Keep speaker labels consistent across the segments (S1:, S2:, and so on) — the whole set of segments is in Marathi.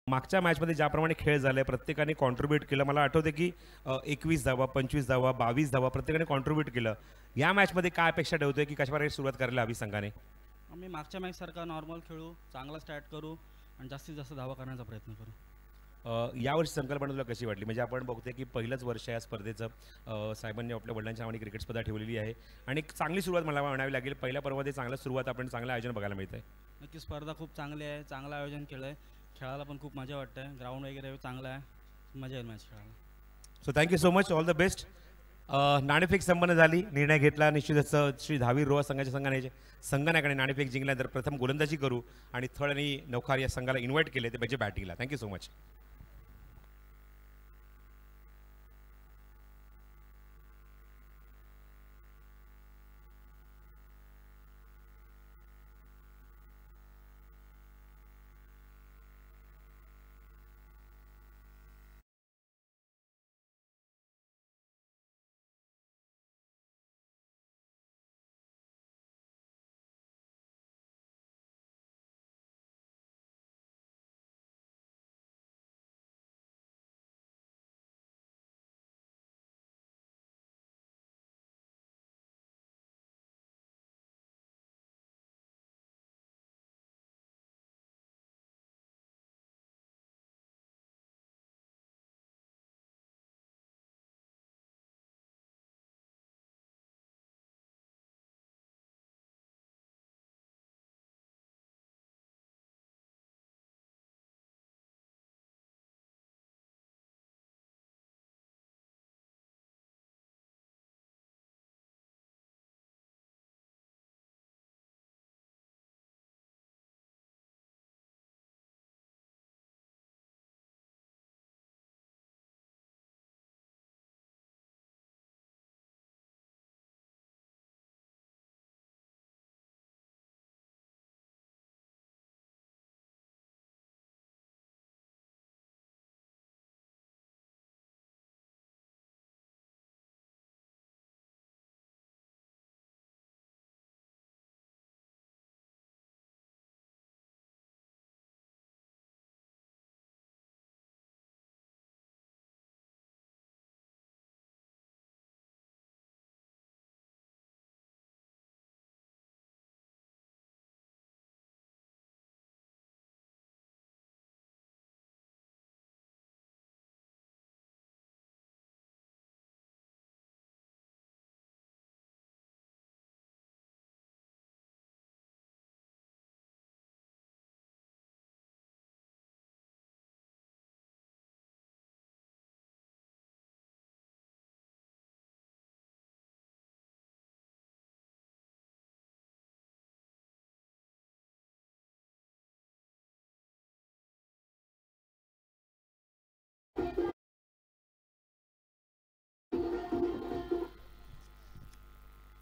S1: मागच्या मॅचमध्ये ज्याप्रमाणे खेळ झाले प्रत्येकाने कॉन्ट्रीब्यूट केलं. मला आठवते की 21 धावा, 25 धावा, 22 धावा प्रत्येकाने कॉन्ट्रीब्यूट केलं. या मॅचमध्ये काय अपेक्षा ठेवतोय की कशा प्रकारे सुरुवात करायला हवी संघाने?
S2: आम्ही मागच्या मॅचसारखा नॉर्मल खेळू, चांगला स्टार्ट करू आणि जास्तीत जास्त धावा करण्याचा प्रयत्न करू.
S1: यावर्षी संकल्पना तुला कशी वाटली? म्हणजे आपण बघतोय की पहिलंच वर्ष आहे या स्पर्धेचं. साहेबांनी आपल्या वडिलांच्या नावाने क्रिकेट स्पर्धा ठेवलेली आहे आणि एक चांगली सुरुवात मला म्हणावी लागेल. पहिल्या पर्वामध्ये चांगलं सुरुवात आपण चांगलं आयोजन बघायला मिळतं आहे.
S2: नक्की स्पर्धा खूप चांगली आहे, चांगलं आयोजन केलं आहे, खेळायला पण खूप मजा वाटते, ग्राउंड वगैरे चांगलं आहे, मजा येईल मॅच खेळायला.
S1: So thank you so much, all the best. नाणेफेक संपन्न झाली, निर्णय घेतला निश्चितच. श्री धावीर रोहा संघाच्या संघाने नाणेफेक जिंकल्यानंतर प्रथम गोलंदाजी करू आणि थळ आणि नौखार या संघाला इन्व्हाइट केले ते म्हणजे बॅटिंगला. Thank you so much.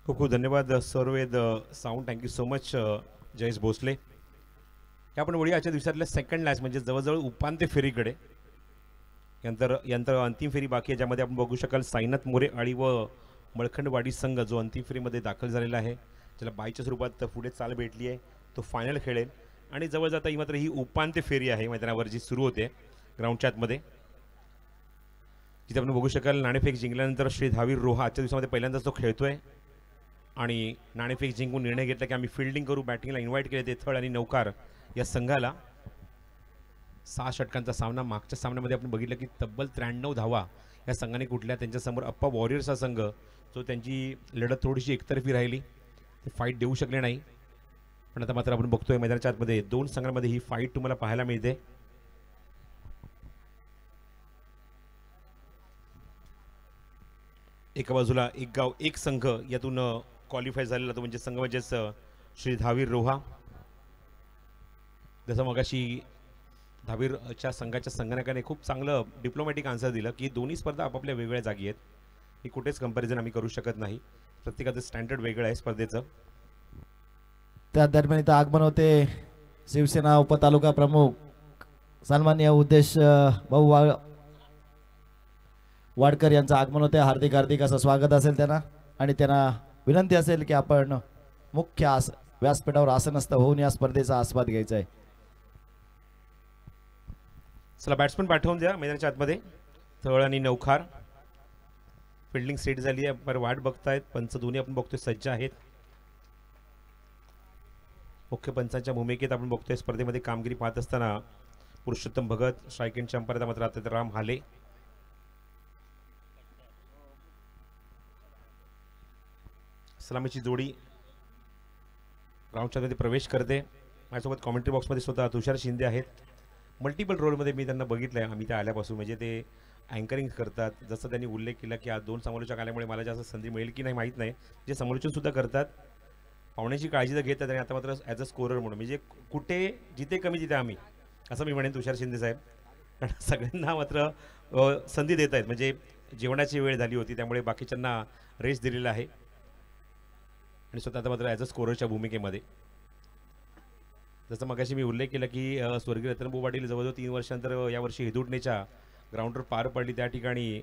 S1: खूप खूप धन्यवाद सर्वेद sound. Thank you so much Jayesh Bhosale. हे आपण वळी आजच्या दिवसातल्या सेकंड मॅच म्हणजे जवळजवळ उपांत्य फेरीकडे. यंत्र अंतिम फेरी बाकी आहे ज्यामध्ये आपण बघू शकाल साईनाथ मोरे आणि व मळखंडवाडी संघ जो अंतिम फेरीमध्ये दाखल झालेला आहे, ज्याला बाईच्या स्वरूपात पुढे चाल भेटली आहे, तो फायनल खेळेल. आणि जवळ जाता ही मात्र ही उपांत्य फेरी आहे मैदानावर जी सुरू होते ग्राउंडच्या आतमध्ये, जिथे आपण बघू शकाल नाणेफेक जिंकल्यानंतर श्री धावीर रोहा आजच्या दिवसामध्ये पहिल्यांदाच तो खेळतोय आणि नाणेफेक जिंकून निर्णय घेतला की आम्ही फिल्डिंग करू. बॅटिंगला इन्व्हाइट केले ते थळ आणि नौकार या संघाला. 6 षटकांचा सामना. मागच्या सामन्यामध्ये आपण बघितलं की तब्बल 93 धावा या संघाने कुठल्या. त्यांच्यासमोर अप्पा वॉरियर्स हा संघ जो त्यांची लढत थोडीशी एकतर्फी राहिली, ते फाईट देऊ शकले नाही. पण आता मात्र आपण बघतोय मैदानाच्या आतमध्ये 2 संघांमध्ये ही फाईट तुम्हाला पाहायला मिळते. एका बाजूला एक गाव एक संघ यातून क्वालिफाय झालेला तो म्हणजे संघ म्हणजेच श्री धावीर रोहा. जसं मगाशी धावीरच्या संघाच्या संगणकाने खूप चांगलं डिप्लोमॅटिक आन्सर दिलं की दोन्ही स्पर्धा आपापल्या वेगवेगळ्या जागी आहेत. ही कुठेच कंपॅरिझन आम्ही करू शकत नाही, प्रत्येकाचं स्टँडर्ड वेगळं आहे स्पर्धेचं.
S3: त्या दरम्यान इथं आगमन होते शिवसेना उपतालुका प्रमुख सन्माननीय उद्देश भाऊ वाडकर यांचं आगमन होते. हार्दिक हार्दिक असं स्वागत असेल त्यांना आणि त्यांना विनंती असेल की आपण मुख्य व्यासपीठावर आसनस्थ होऊन या स्पर्धेचा आस्वाद घ्यायचा आहे.
S1: चला बॅट्समन पाठवून द्या मैदानाच्या आतमध्ये. तळ आणि नौखार फिल्डिंग सेट झाली आहे. बरं वाट बघतायत पंच दोन्ही आपण बघतोय सज्ज आहेत. मुख्य पंचांच्या भूमिकेत आपण बघतोय स्पर्धेमध्ये कामगिरी पाहत असताना पुरुषोत्तम भगत, स्ट्राईक एंडच्या अंपायरला मात्र आता राम हाले. सलामीची जोडी ग्राउंडच्या मध्ये प्रवेश करते. माझ्यासोबत कॉमेंट्री बॉक्समध्ये स्वतः तुषार शिंदे आहेत. मल्टिपल रोलमध्ये मी त्यांना बघितलं आहे आम्ही त्या आल्यापासून. म्हणजे ते अँकरिंग करतात. जसं त्यांनी उल्लेख केला की आज 2 समालोचक आल्यामुळे मला जास्त संधी मिळेल की नाही माहीत नाही. जे समालोचनसुद्धा करतात पाहुण्याची काळजी तर घेतात आणि आता मात्र ॲज अ स्कोरर म्हणून म्हणजे कुठे जिथे कमी तिथे आम्ही असं मी म्हणेन तुषार शिंदे साहेब. कारण सगळ्यांना मात्र संधी देत आहेत. म्हणजे जेवणाची वेळ झाली होती त्यामुळे बाकीच्यांना रेस्ट दिलेला आहे आणि स्वतः आता मात्र ॲज अ स्कोररच्या भूमिकेमध्ये. जसं मगाशी मी उल्लेख केला की स्वर्गीय रतनभाऊ पाटील जवळजवळ 3 वर्षांतर यावर्षी हिदुटणेच्या ग्राउंडवर पार पडली. त्या ठिकाणी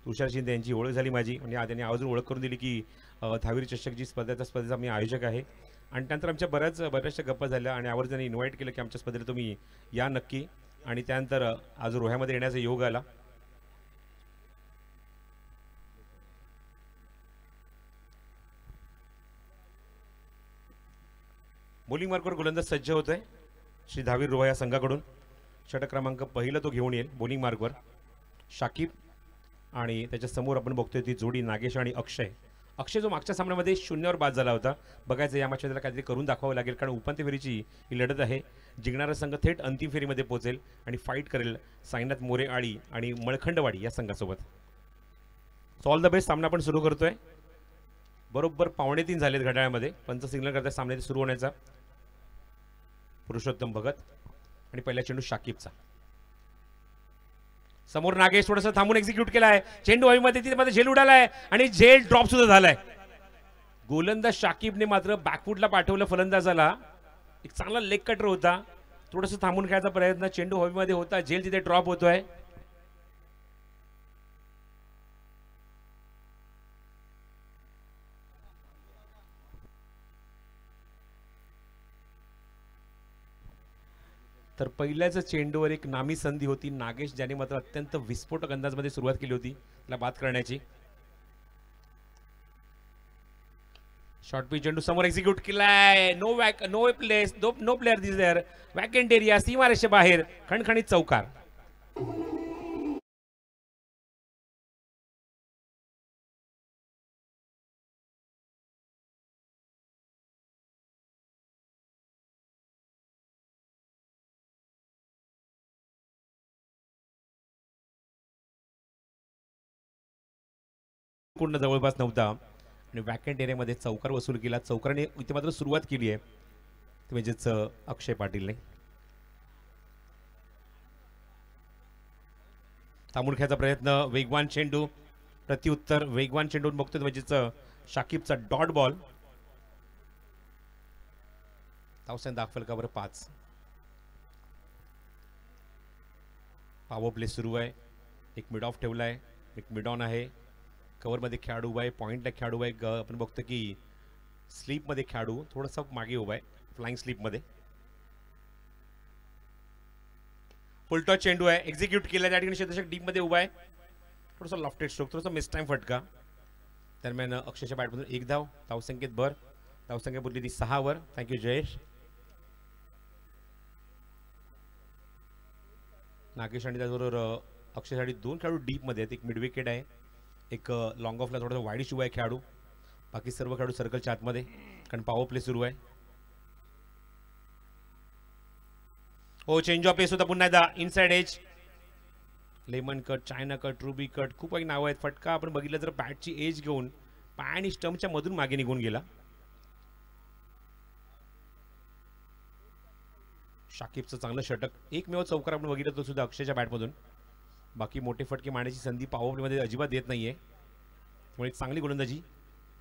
S1: तुषार शिंदे यांची ओळख झाली माझी आणि त्यांनी आवर्जून ओळख करून दिली की धावीर चषक जी स्पर्धेचा स्पर्धेचा मी आयोजक आहे. आणि त्यानंतर आमच्या बऱ्याचशा गप्पा झाल्या आणि आवर्जून त्यांनी इन्व्हाइट केलं की आमच्या स्पर्धेला तुम्ही या नक्की. आणि त्यानंतर आज रोह्यामध्ये येण्याचा योग आला. बॉलिंग मार्कवर गोलंदाज सज्ज होत आहे श्री धावीर रोहा या संघाकडून. षटक क्रमांक पहिला तो घेऊन येईल बॉलिंग मार्कवर शाकिब. आणि त्याच्या समोर आपण बघतोय ती जोडी नागेश आणि अक्षय. अक्षय जो मागच्या सामन्यामध्ये 0वर बाद झाला होता. बघायचं या मॅचमध्ये त्याला काहीतरी करून दाखवावं लागेल कारण उपांत्य फेरीची ही लढत आहे. जिंकणारा संघ थेट अंतिम फेरीमध्ये पोहोचेल आणि फाईट करेल साईनाथ मोरे आळी आणि मळखंडवाडी या संघासोबत. So all the best. सामना आपण सुरू करतोय. बरोबर 2:45 झालेत घड्याळामध्ये. पंच सिग्नल करताय सामन्याचे सुरू होण्याचा. पुरुषोत्तम भगत आणि पहिला चेंडू शाकिबचा. समोर नागेश थोडंसं थांबून एक्झिक्यूट केलाय. चेंडू हवेमध्ये तिथे झेल उडालाय आणि झेल ड्रॉप सुद्धा झालाय. गोलंदाज शाकिबने मात्र बॅकफुटला पाठवलं फलंदाजाला. एक चांगला लेग कटर होता. थोडंसं थांबून खेळायचा प्रयत्न. चेंडू हवेमध्ये होता. झेल तिथे ड्रॉप होतोय. तर पहिल्याच चेंडूवर एक नामी संधी होती नागेश ज्याने मात्र अत्यंत विस्फोटक अंदाजमध्ये सुरुवात केली होती त्याला बाद करण्याची. शॉर्ट पिच चेंडू समोर एक्झिक्यूट केलाय. No player this there. Vacant area सीमारेषे बाहेर. खणखणीत चौकार. पूर्ण जवळपास नव्हता आणि वॅकेंट एरियामध्ये चौकार वसूल केला. चौकाराने इथे मात्र सुरुवात केली आहे ते म्हणजेच अक्षय पाटीलने. थांबून खेळायचा प्रयत्न. वेगवान चेंडू प्रत्युत्तर. वेगवान चेंडू बघतोय म्हणजेच शाकिबचा डॉट बॉल. धावसंख्या दाखवेल का बरं 5. पॉवर प्ले सुरू आहे. एक मिड ऑफ ठेवलाय. एक मिड ऑन आहे. कव्हरमध्ये खेळाडू उभा आहे. पॉईंटला खेळाडू आहे. आपण बघतो की स्लीपमध्ये खेळाडू थोडासा मागे उभा आहे. फ्लाइंग स्लीपमध्ये. फुल टॉस चेंडू आहे. एक्झिक्यूट केला. त्या ठिकाणी क्षेत्ररक्षक डीपमध्ये उभा आहे. थोडासा लॉफ्टेड स्ट्रोक. थोडासा मिस टाइम फटका. दरम्यान अक्षयच्या बॅटमधून 1 धाव. धावसंख्येत भर. धावसंख्या बोलली ती 6 वर. थँक्यू जयेश. नागेश आणि त्याचबरोबर अक्षयसाठी 2 खेळाडू डीपमध्ये आहेत. एक मिड विकेट आहे. एक लॉंग ऑफला थोडासा वाईडिश उभा आहे खेळाडू. बाकी सर्व खेळाडू सर्कलच्या आतमध्ये कारण पॉवर प्ले सुरू आहे. हो चेंज ऑफ पेस होता पुन्हा एकदा. Inside edge. Lemon cut, China cut, ruby cut खूप काही नावं आहेत. फटका आपण बघितलं तर बॅटची एज घेऊन पाय आणि स्टंपच्या मधून मागे निघून गेला. शाकिबचं चांगलं षटक. एकमेव चौकार आपण बघितलं तो सुद्धा अक्षयच्या बॅटमधून. बाकी मोठे फटके मारण्याची संधी पॉवर प्लेमध्ये अजिबात देत नाहीये. त्यामुळे एक चांगली गोलंदाजी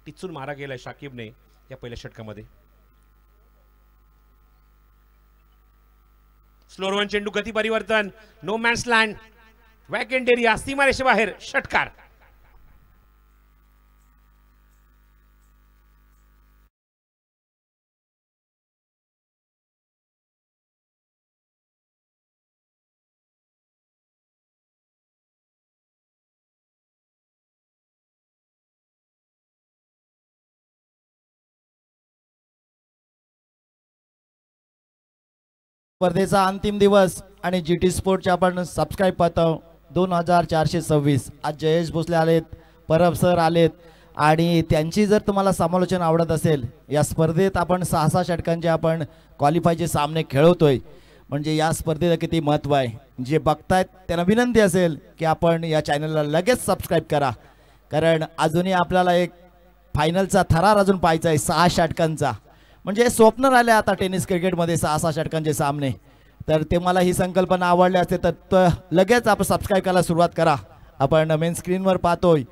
S1: टिचून मारा केलाय शाकिबने या पहिल्या षटकामध्ये. स्लोअर वन चेंडू गती परिवर्तन. No man's land. Vacant area सीमारेषेबाहेर. षटकार.
S3: स्पर्धेचा अंतिम दिवस आणि जी टी स्पोर्टचे आपण सबस्क्राईब पाहतो 2426. आज जयेश भोसले आलेत, परब सर आलेत आणि त्यांची जर तुम्हाला समालोचन आवडत असेल, या स्पर्धेत आपण 6-6 षटकांचे आपण क्वालिफायचे सामने खेळवतोय, म्हणजे या स्पर्धेला किती महत्त्व आहे. जे बघतायत त्यांना विनंती असेल की आपण या चॅनलला लगेच सबस्क्राईब करा, कारण अजूनही आपल्याला एक फायनलचा थरार अजून पाहायचा आहे 6 षटकांचा. म्हणजे स्वप्न राहिले आता टेनिस क्रिकेटमध्ये 6-6 षटकांचे सामने. तर ते मला ही संकल्पना आवडली असते तर लगेच आपण सबस्क्राईब करायला सुरुवात करा. आपण मेन स्क्रीनवर पाहतोय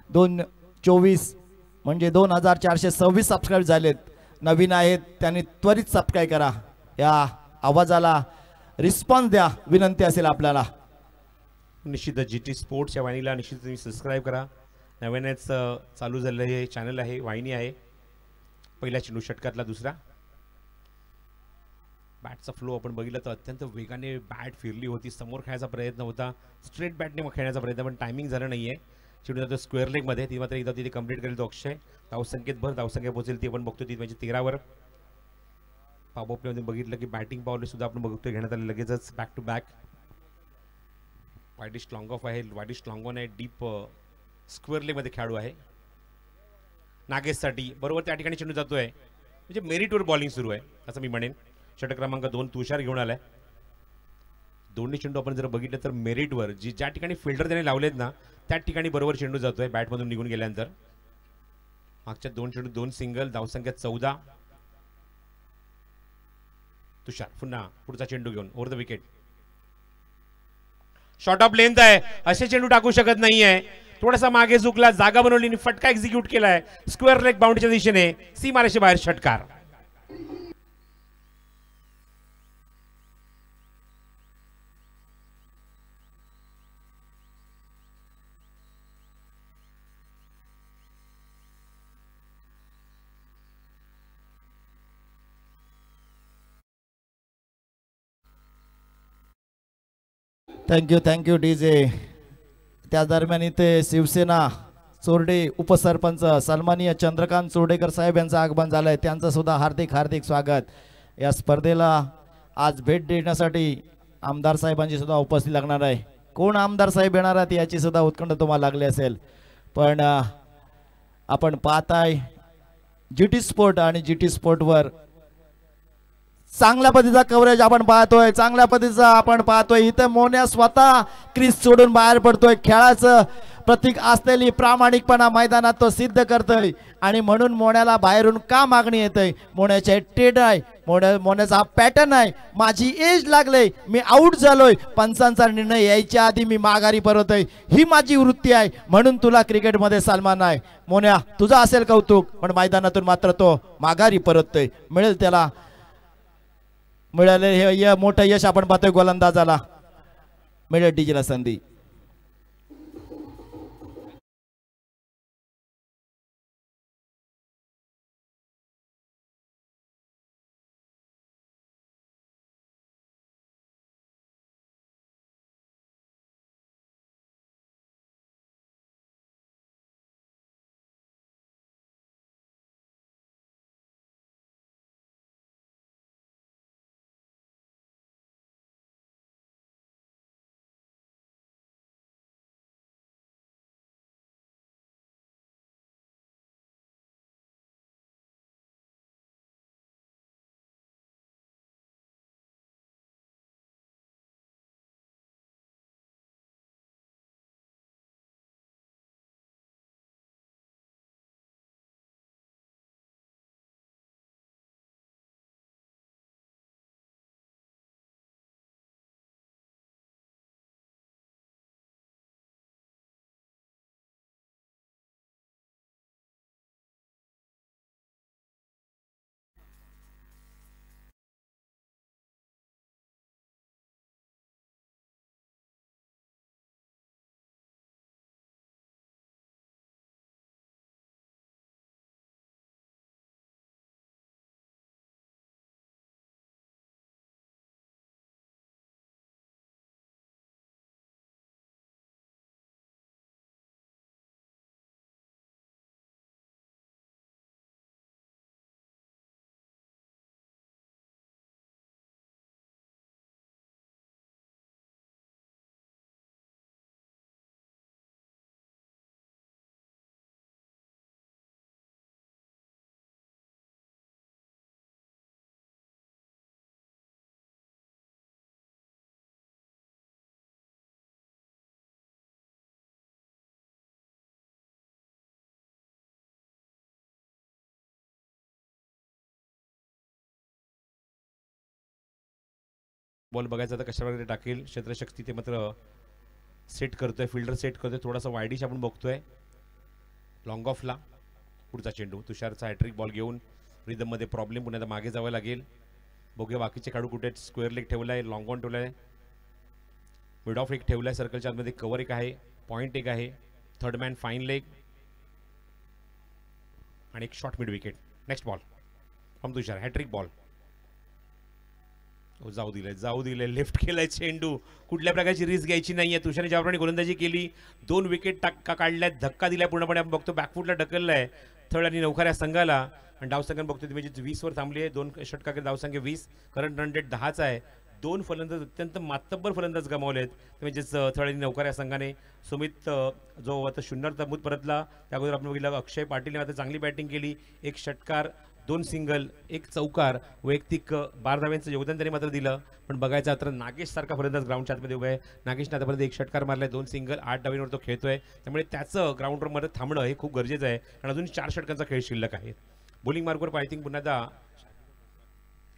S3: 224 म्हणजे 2426 सबस्क्राईब झालेत. नवीन आहेत त्यांनी त्वरित सबस्क्राईब करा. या आवाजाला रिस्पॉन्स द्या विनंती असेल आपल्याला.
S1: निश्चितच जी टी स्पोर्ट्सच्या वाहिनीला निश्चित तुम्ही सबस्क्राईब करा. नव्यानेच चालू झालेलं हे चॅनल आहे, वाहिनी आहे. पहिला चेंडू षटकातला दुसरा. बॅटचा फ्लो आपण बघितलं तर अत्यंत वेगाने बॅट फिरली होती. समोर खेळायचा प्रयत्न होता, स्ट्रेट बॅटने खेळण्याचा प्रयत्न, पण टायमिंग झालं नाही आहे. चेंडू जातो स्क्वेअर लेगमध्ये. ती मात्र एकदा तिथे कंप्लीट करेल तो अक्षय. धावसंख्येत भर, धावसंख्या पोहोचेल ती आपण बघतो ती म्हणजे 13वर. पॉवर प्लेमध्ये बघितलं की बॅटिंग पॉवरने सुद्धा आपण बघतोय घेण्यात आलं लगेचच back to back. Widish long off आहे, वाईडिश लॉंग ऑन आहे, डीप स्क्वेअर लेगमध्ये खेळाडू आहे नागेशसाठी. बरोबर त्या ठिकाणी चेंडू जातोय, म्हणजे मेरिटवर बॉलिंग सुरू आहे असं मी म्हणेन. षटक क्रमांक 2 तुषार घेऊन आलाय. दोन्ही चेंडू आपण जर बघितलं तर मेरिटवर ज्या ठिकाणी फिल्डर त्याने लावलेत ना त्या ठिकाणी बरोबर चेंडू जातोय बॅटमधून निघून गेल्यानंतर. मागच्या 2 चेंडू 2 सिंगल, धावसंख्या 14. तुषार पुन्हा पुढचा चेंडू घेऊन over the wicket. Short of length आहे, असे चेंडू टाकू शकत नाहीये. थोडासा मागे झुकला, जागा बनवली आणि फटका एक्झिक्यूट केलाय स्क्वेअर लेग बाउंड्रीच्या दिशेने. सीमारेषे बाहेर षटकार.
S3: Thank you DJ. त्या दरम्यान इथे शिवसेना चोरडे उपसरपंच सन्माननीय चंद्रकांत चोरडेकर साहेब यांचं आगमन झालंय. त्यांचं सुद्धा हार्दिक स्वागत. या स्पर्धेला आज भेट देण्यासाठी आमदार साहेबांची सुद्धा उपस्थिती लागणार आहे. कोण आमदार साहेब येणार आहेत याची सुद्धा उत्कंठा तुम्हाला लागली असेल, पण आपण पाहताय जी टी स्पोर्ट आणि जी टी स्पोर्टवर चांगल्या पद्धतीचा कव्हरेज आपण पाहतोय. चांगल्या पद्धतीचा आपण पाहतोय. इथं मोन्या स्वतः क्रीज सोडून बाहेर पडतोय. खेळाचं प्रतीक असलेली प्रामाणिकपणा मैदानात तो सिद्ध करतोय आणि म्हणून मोन्याला बाहेरून का मागणी येते. मोन्याचे ट्रेड आहे, मोन्याचा हा पॅटर्न आहे. माझी एज लागले, मी आउट झालोय, पंचांचा निर्णय यायच्या आधी मी माघारी परतोय, ही माझी वृत्ती आहे, म्हणून तुला क्रिकेटमध्ये सन्मान आहे. मोन्या तुझा असेल कौतुक, पण मैदानातून मात्र तो माघारी परततोय. मिळेल त्याला मिळाले हे मोठं यश आपण पाहतोय. गोलंदाजाला मिळेल डीजेला संधी.
S1: बॉल बघायचा तर कशा प्रकारे टाकेल क्षेत्ररक्षक तिथे मात्र सेट करतोय, फिल्डर सेट करतोय, थोडासा वायडिश आपण बघतोय लॉंग ऑफला. पुढचा चेंडू तुषारचा हॅट्रिक बॉल घेऊन रिदममध्ये प्रॉब्लेम, पुन्हा मागे जावं लागेल. बघूया बाकीचे खेळाडू कुठे. स्क्वेअर लेग ठेवला आहे, लॉंग ऑन ठेवला आहे, मिड ऑफ एक ठेवला आहे, सर्कलच्या आतमध्ये कव्हर एक आहे, पॉईंट एक आहे, थर्ड मॅन फाईन लेग आणि एक short mid wicket. Next ball from Tushar, hattrick ball. जाऊ दिले लेफ्ट केलाय चेंडू. कुठल्या प्रकारची रिस्क घ्यायची नाहीये. तुषारने ज्याप्रमाणे गोलंदाजी केली, 2 विकेट काढल्यात, धक्का दिलाय पूर्णपणे. आपण बघतो बॅकफुटला ढकललाय थर्ड आणि नवखाऱ्या संघाला. आणि धावसंख्या बघतो तुम्ही 20 थांबली आहे. 2 षटकांकडे धावसंख्या 20, करंट रन रेट 10च आहे. 2 फलंदाज अत्यंत मातब्बर फलंदाज गमावलेत म्हणजेच थर्ड आणि नवखाऱ्या संघाने. सुमित जो आता 0 तबूत परतला, त्या अगोदर आपण बघितलं अक्षय पाटीलने आता चांगली बॅटिंग केली. 1 षटकार, 2 सिंगल, 1 चौकार, वैयक्तिक 12 धाव्यांचं योगदान त्यांनी मात्र दिलं. पण बघायचं तर नागेश सारखा फलंदाज ग्राउंडच्या आतमध्ये उभा आहे. नागेशने आतापर्यंत 1 षटकार मारलाय, 2 सिंगल, 8 धावींवर तो खेळतोय. त्यामुळे त्याचं ग्राउंडवरमध्ये थांबणं हे खूप गरजेचं आहे, कारण अजून 4 षटकांचा खेळ शिल्लक आहे. बॉलिंग मार्कवर आय थिंक पुन्हा एकदा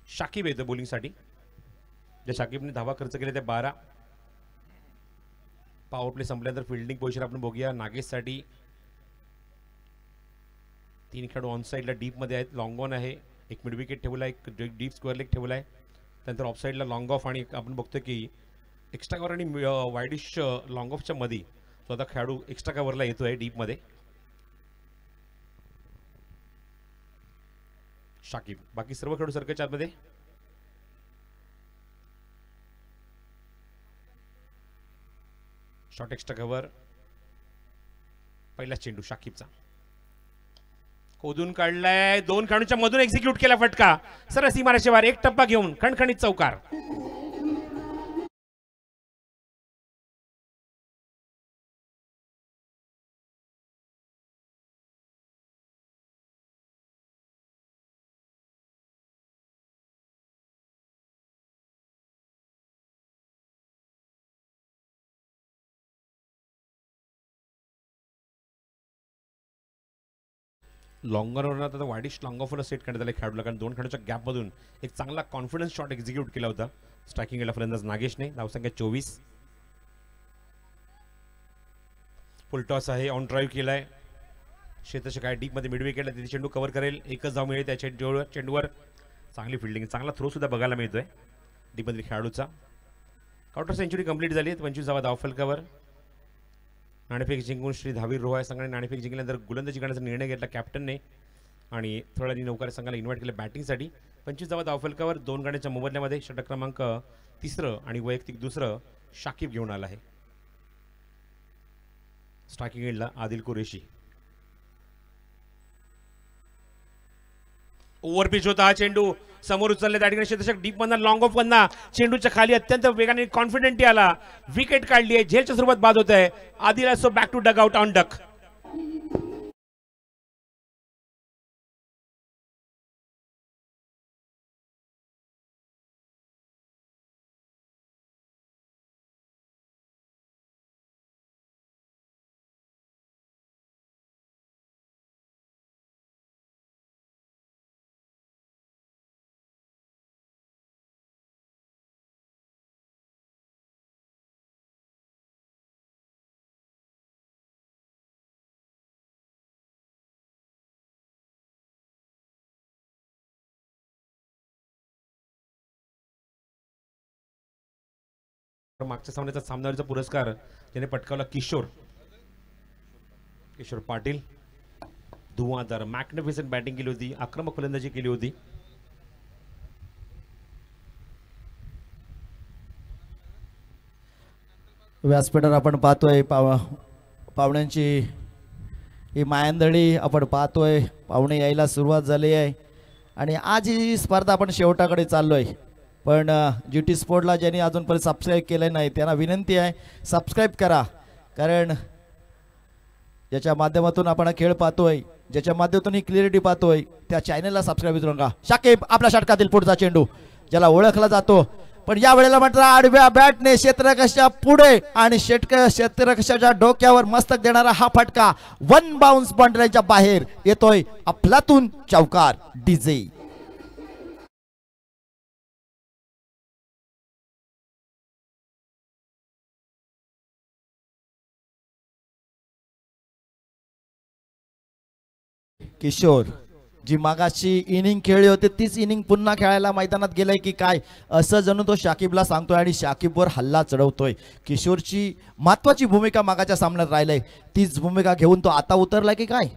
S1: शाकिब येतो बॉलिंगसाठी. ज्या शाकिबने धावा खर्च केले त्या 12. पॉवर प्ले संपल्यानंतर फिल्डिंग पोझिशन आपण बघूया. नागेशसाठी 3 खेळाडू ऑन साईडला डीपमध्ये आहेत. लॉंग ऑन आहे, 1 मिड विकेट ठेवला, 1 डीप स्क्वेअर लेग ठेवला आहे. त्यानंतर ऑफ साईडला लॉंग ऑफ आणि आपण बघतो की एक्स्ट्रा कव्हर आणि वायडिश लॉंग ऑफच्या मध्ये तो आता खेळाडू एक्स्ट्रा कव्हरला येतोय डीपमध्ये. शाकिब, बाकी सर्व खेळाडू सर्कलच्या आतमध्ये. शॉर्ट एक्स्ट्रा कव्हर, पहिला चेंडू शाकिबचा खोदून काढलाय, 2 खेळाडूंच्या मधून एक्झिक्यूट केला फटका. सरळ सीमारेषेच्या बाहेर 1 टप्पा घेऊन खणखणीत चौकार. लॉंगरवर आता वाईडिश लॉंग ऑफर सेट करण्यात आले खेळाडूला, कारण 2 खेळाडूच्या गॅपमधून एक चांगला कॉन्फिडन्स शॉट एक्झिक्यूट केला होता स्ट्रायकिंग केला फलंदाज नागेशने. धावसंख्या 24. फुल टॉस आहे, ऑन ड्राईव्ह केलाय. क्षेत्ररक्षक काय डीपमध्ये मिड विकेटला तिथे चेंडू कव्हर करेल, 1च धाव मिळेल त्या चेंडूवर. चांगली फिल्डिंग, चांगला थ्रो सुद्धा बघायला मिळतोय डीपमधील खेळाडूचा. काउंटर सेंचुरी कंप्लीट झाली आहे. 25 धावा धावफलकावर. नाणेफेक जिंकून श्री धावीर रोहा संघाने नाणेफेक जिंकल्यानंतर गोलंदाजी करण्याचा निर्णय घेतला कॅप्टनने आणि थर्ड आणि नौकार संघाला इन्व्हाइट केलं बॅटिंगसाठी. 25 धावा धावफलकावर 2 गाड्यांच्या मोबदल्यामध्ये षटक क्रमांक 3 आणि वैयक्तिक 2 शाकिब घेऊन आला आहे. स्ट्रायकिंग एंडला आदिल कुरेशी. ओव्हर पिच होता हा चेंडू, समोर उचलले त्या ठिकाणी क्षेत्ररक्षक डीप मधला लॉंग ऑफ मधला चेंडूच्या खाली अत्यंत वेगाने कॉन्फिडेंटली आला, विकेट काढली आहे. झेलच्या स्वरूपात बाद होत आहे. Adil so back to dugout on duck. मागच्या सामन्याचा सामनावीचा पुरस्कार त्याने पटकावला किशोर पाटील. धुवांधार मॅग्निफिसंट बॅटिंग केली होती, आक्रमक फलंदाजी केली होती.
S3: व्यासपीठावर आपण पाहतोय पाहुण्यांची ही मायंदळी आपण पाहतोय. पाहुणे यायला सुरुवात झाली आहे आणि आज ही स्पर्धा आपण शेवटाकडे चाललोय. पण GT स्पोर्टला ज्यांनी अजूनपर्यंत सबस्क्राईब केलं नाही त्यांना विनंती आहे सबस्क्राईब करा, कारण ज्याच्या माध्यमातून आपण खेळ पाहतोय, ज्याच्या माध्यमातून ही क्लिअरिटी पाहतोय त्या चॅनलला सबस्क्राईब करू नका. शाकिब आपल्या षटकातील पुढचा चेंडू ज्याला ओळखला जातो, पण या वेळेला मात्र आडव्या बॅटने क्षेत्ररक्षकाच्या पुढे आणि क्षेत्ररक्षकाच्या डोक्यावर मस्तक देणारा हा फटका 1 बाउन्स बाउंड्रीच्या बाहेर येतोय. अफलातून चौकार डीजे. किशोर जी मागाशी इनिंग खेळली होती तीच इनिंग पुन्हा खेळायला मैदानात गेलाय की काय असं जणू तो शाकिबला सांगतोय आणि शाकिबवर हल्ला चढवतोय. किशोरची महत्वाची भूमिका मागाच्या सामन्यात राहिलंय तीच भूमिका घेऊन तो आता उतरलाय की काय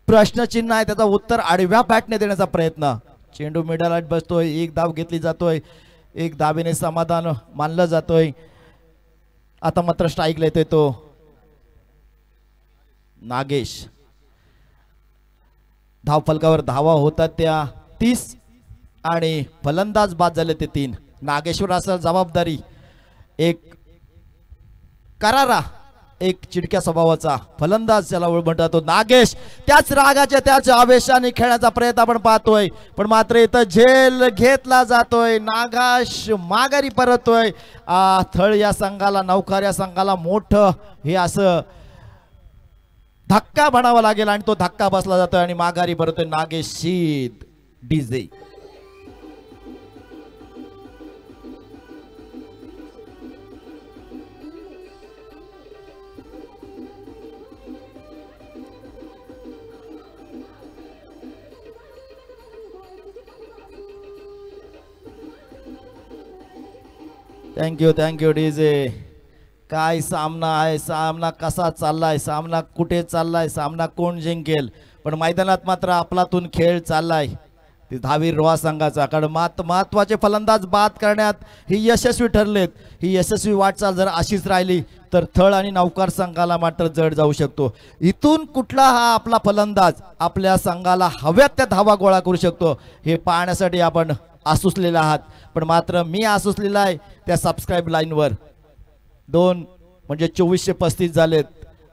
S3: प्रश्नचिन्ह आहे. त्याचा उत्तर आडव्या बॅटने देण्याचा प्रयत्न. चेंडू मिडल बसतोय. एक धाव घेतली जातोय. एक धावेने समाधान मानलं जातोय. आता मात्र स्ट्राईक येतोय तो नागेश. धाव फलकावर धावा होतात त्या 30 आणि फलंदाज बाद झाले ते 3. नागेश्वर असेल जबाबदारी एक करारा एक चिडक्या स्वभावाचा फलंदाज त्याला म्हणतात तो नागेश. त्याच रागाच्या त्याच आवेशाने खेळण्याचा प्रयत्न आपण पाहतोय पण मात्र इथं झेल घेतला जातोय. नागाश माघारी परततोय. थळ या संघाला नौकार या संघाला मोठं हे असं धक्का म्हणावा लागेल आणि तो धक्का बसला जातोय आणि माघारी परतोय नागेश शीद डीजे. Thank you DJ. काय सामना आहे. सामना कसा चाललाय. सामना कुठे चाललाय. सामना कोण जिंकेल. पण मैदानात मात्र आपलातून खेळ चाललाय ते धावीर रोहा संघाचा. कारण महत्वाचे फलंदाज बाद करण्यात ही यशस्वी ठरलेत. ही यशस्वी वाटचाल जर अशीच राहिली तर थळ आणि नौकार संघाला मात्र जड जाऊ शकतो. इथून कुठला हा आपला फलंदाज आपल्या संघाला हव्यात त्या धावा गोळा करू शकतो हे पाहण्यासाठी आपण आसुसलेला आहात. पण मात्र मी आसुसलेला आहे त्या सबस्क्राईब लाईनवर. 2 म्हणजे 2435 झालेत.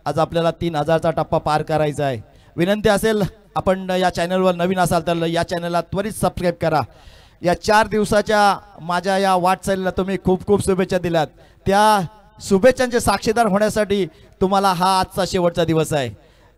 S3: आज आपल्याला 3000चा टप्पा पार करायचा आहे. विनंती असेल आपण या चॅनलवर नवीन असाल तर या चॅनलला त्वरित सबस्क्राईब करा. या 4 दिवसाच्या माझ्या या वाटचालीला तुम्ही खूप खूप शुभेच्छा दिल्यात. त्या शुभेच्छांचे साक्षीदार होण्यासाठी तुम्हाला हा आजचा शेवटचा दिवस आहे.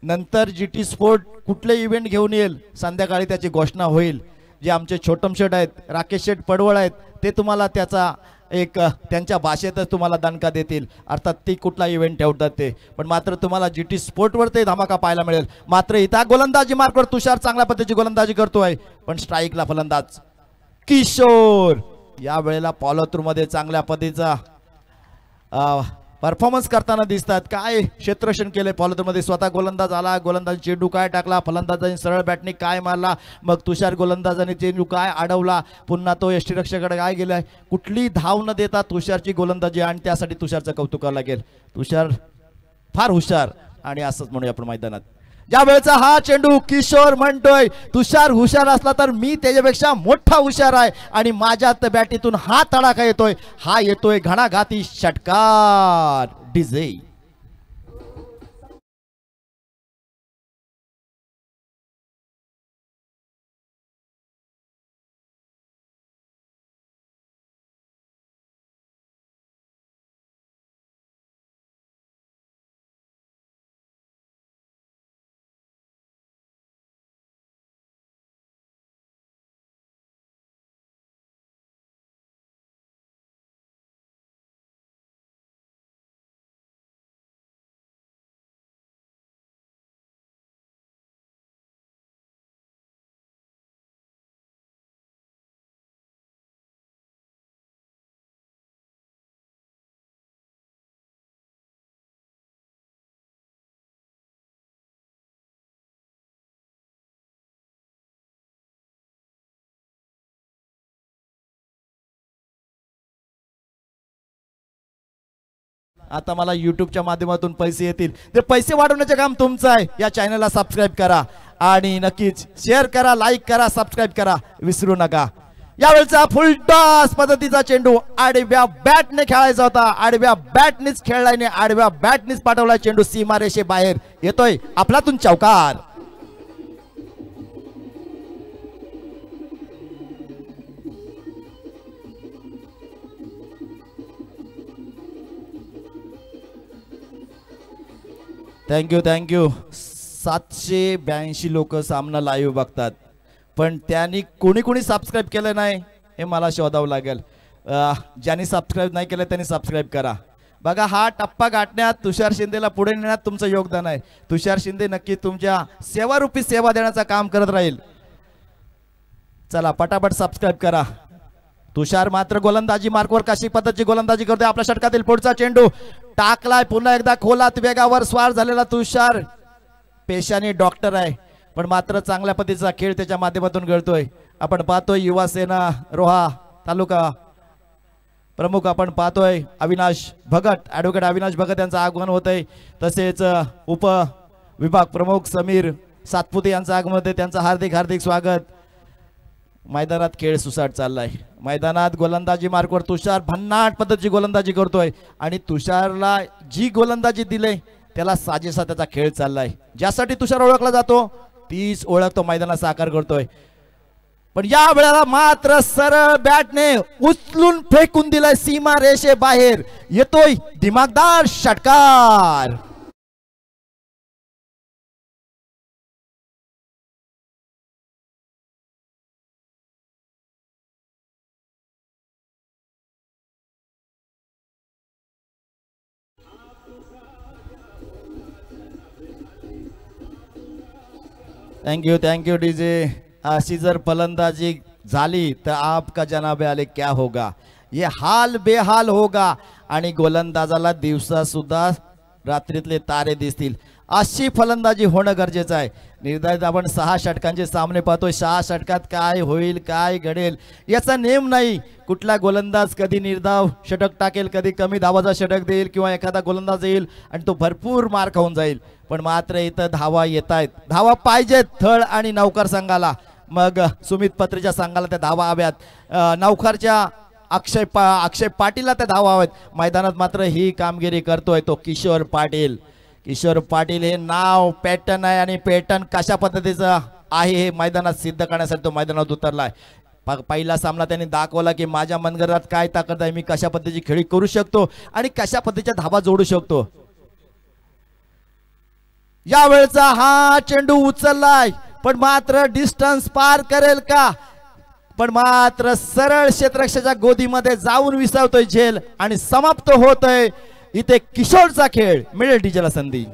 S3: नंतर GT स्पोर्ट कुठले इव्हेंट घेऊन येईल संध्याकाळी त्याची घोषणा होईल. जे आमचे छोटम शेठ आहेत राकेश शेठ पडवळ आहेत ते तुम्हाला त्याचा एक त्यांच्या भाषेतच तुम्हाला दणका देतील. अर्थात ती कुठला इव्हेंट ठेवतात ते. पण मात्र तुम्हाला GT स्पोर्टवर ते धमाका पाहायला मिळेल. मात्र इथं गोलंदाजी मार्कवर तुषार चांगल्या पद्धतीची गोलंदाजी करतोय पण स्ट्राईकला फलंदाज किशोर. या वेळेला फॉलो थ्रू मध्ये चांगल्या पद्धतीचा परफॉर्मन्स करताना दिसतात. काय क्षेत्ररक्षण केले फॉलो थ्रू मध्ये. स्वतः गोलंदाज आला. गोलंदाज चेंडू काय टाकला. फलंदाजाने सरळ बॅटने काय मारला. मग तुषार गोलंदाजाने चेंडू काय अडवला. पुन्हा तो यष्टीरक्षकाकडे काय गेलाय. कुठली धाव न देता तुषारची गोलंदाजी आणि त्यासाठी तुषारचं कौतुक करावं लागेल. तुषार फार हुशार आणि असंच म्हणूया आपण मैदानात. ज्या वेळेचा हा चेंडू किशोर म्हणतोय तुषार हुशार असला तर मी त्याच्यापेक्षा मोठा हुशार आहे आणि माझ्या बॅटीतून हा तडाखा येतोय. हा येतोय घणाघाती षटकार डीजे. आता मला युट्यूबच्या माध्यमातून पैसे येतील. ते पैसे वाढवण्याचे काम तुमचं आहे. या चॅनलला सबस्क्राईब करा आणि नक्कीच शेअर करा, लाईक करा, सबस्क्राईब करा विसरू नका. यावेळचा फुल टॉस पद्धतीचा चेंडू आडव्या बॅटने खेळायचा होता. आडव्या बॅटनेच खेळलाय. आडव्या बॅटनेच पाठवला चेंडू सीमारेषे बाहेर येतोय. आपलातून चौकार. थँक्यू 782 लोक सामना लाईव्ह बघतात पण त्यांनी कोणी सबस्क्राईब केलं नाही हे मला शोधावं लागेल. ज्यांनी सबस्क्राईब नाही केलं त्यांनी सबस्क्राईब करा. बघा हा टप्पा गाठण्यात तुषार शिंदेला पुढे नेण्यात तुमचं योगदान आहे. तुषार शिंदे नक्की तुमच्या सेवारूपी सेवा देण्याचं काम करत राहील. चला पटापट सबस्क्राईब करा. तुषार मात्र गोलंदाजी मार्कवर कशी पद्धतीची गोलंदाजी करतोय. आपल्या षटकातील पुढचा चेंडू टाकलाय, पुन्हा एकदा खोलात वेगावर स्वार झालेला तुषार पेशाने डॉक्टर आहे, पण मात्र चांगल्या पद्धतीचा खेळ त्याच्या माध्यमातून घडतोय. आपण पाहतोय युवा सेना रोहा तालुका प्रमुख आपण पाहतोय अविनाश भगत, ॲडव्होकेट अविनाश भगत यांचं आगमन होतंय. तसेच उप विभाग प्रमुख समीर सातपुते यांचं आगमन होते, त्यांचं हार्दिक हार्दिक स्वागत. मैदानात खेळ सुसाट चाललाय. मैदानात गोलंदाजी मार्कवर तुषार भन्नाट पद्धतीची गोलंदाजी करतोय आणि तुषारला जी गोलंदाजी दिले त्याला साजेसा त्याचा खेळ चाललाय. ज्यासाठी तुषार ओळखला जातो तीच ओळख तो मैदानात साकार करतोय. पण या वेळेला मात्र सरळ बॅटने उचलून फेकून दिलाय सीमा रेषे बाहेर. येतोय दिमागदार षटकार. Thank you DJ. अशी जर फलंदाजी झाली तर आपका जनाबे आले क्या होगा, ये हाल बेहाल होगा. आणि गोलंदाजाला दिवसा सुद्धा रात्रीतले तारे दिसतील अशी फलंदाजी होणं गरजेचं आहे. निर्धारित आपण 6 षटकांचे सामने पाहतोय. 6 षटकात काय होईल काय घडेल याचा नेम नाही. कुठला गोलंदाज कधी निर्धाव षटक टाकेल, कधी कमी धावाचा षटक देईल किंवा एखादा गोलंदाज येईल आणि तो भरपूर मार खाऊन जाईल. पण मात्र इथं धावा येत आहेत, धावा पाहिजेत थळ आणि नौकर संघाला. मग सुमित पत्रेच्या संघाला त्या धावा हव्यात, नौकरच्या अक्षय पाटीलला त्या धावा हव्यात. मैदानात मात्र ही कामगिरी करतोय तो किशोर पाटील. किशोर पाटील हे नाव पॅटर्न आहे आणि पॅटर्न कशा पद्धतीचं आहे हे मैदानात सिद्ध करण्यासाठी तो मैदानात उतरलाय. पहिला सामना त्यांनी दाखवला की माझ्या मनगटात काय ताकद आहे, मी कशा पद्धतीची खेळी करू शकतो आणि कशा पद्धतीच्या धावा जोडू शकतो. यावेळचा हा चेंडू उचललाय पण मात्र डिस्टन्स पार करेल का, पण मात्र सरळ क्षेत्ररक्षकाच्या गोदीमध्ये जाऊन विसावतोय झेल आणि समाप्त होतोय इथे किशोरचा खेळ. मिळेल डीजेला संधी.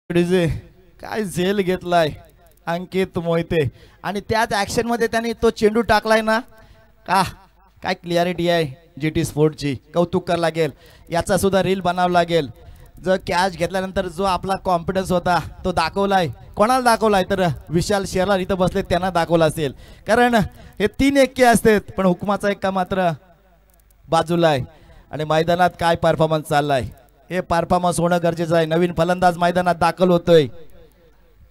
S3: डीजे काय झेल घेतलाय अंकित मोहिते आणि त्याच ऍक्शन मध्ये त्यांनी तो चेंडू टाकलाय ना. काय क्लिअरिटी आहे जीटी स्पोर्टची, कौतुक करावं लागेल. याचा सुद्धा रील बनावं लागेल. जो कॅच घेतल्यानंतर जो आपला कॉन्फिडन्स होता तो दाखवलाय. कोणाला दाखवलाय तर विशाल शेलार इथं बसले त्यांना दाखवला असेल, कारण हे 3 एक्के असतात पण हुकमाचा एक्का मात्र बाजूला आहे. आणि मैदानात काय परफॉर्मन्स चाललाय हे परफॉर्मन्स होणं गरजेचं आहे. नवीन फलंदाज मैदानात दाखल होतोय.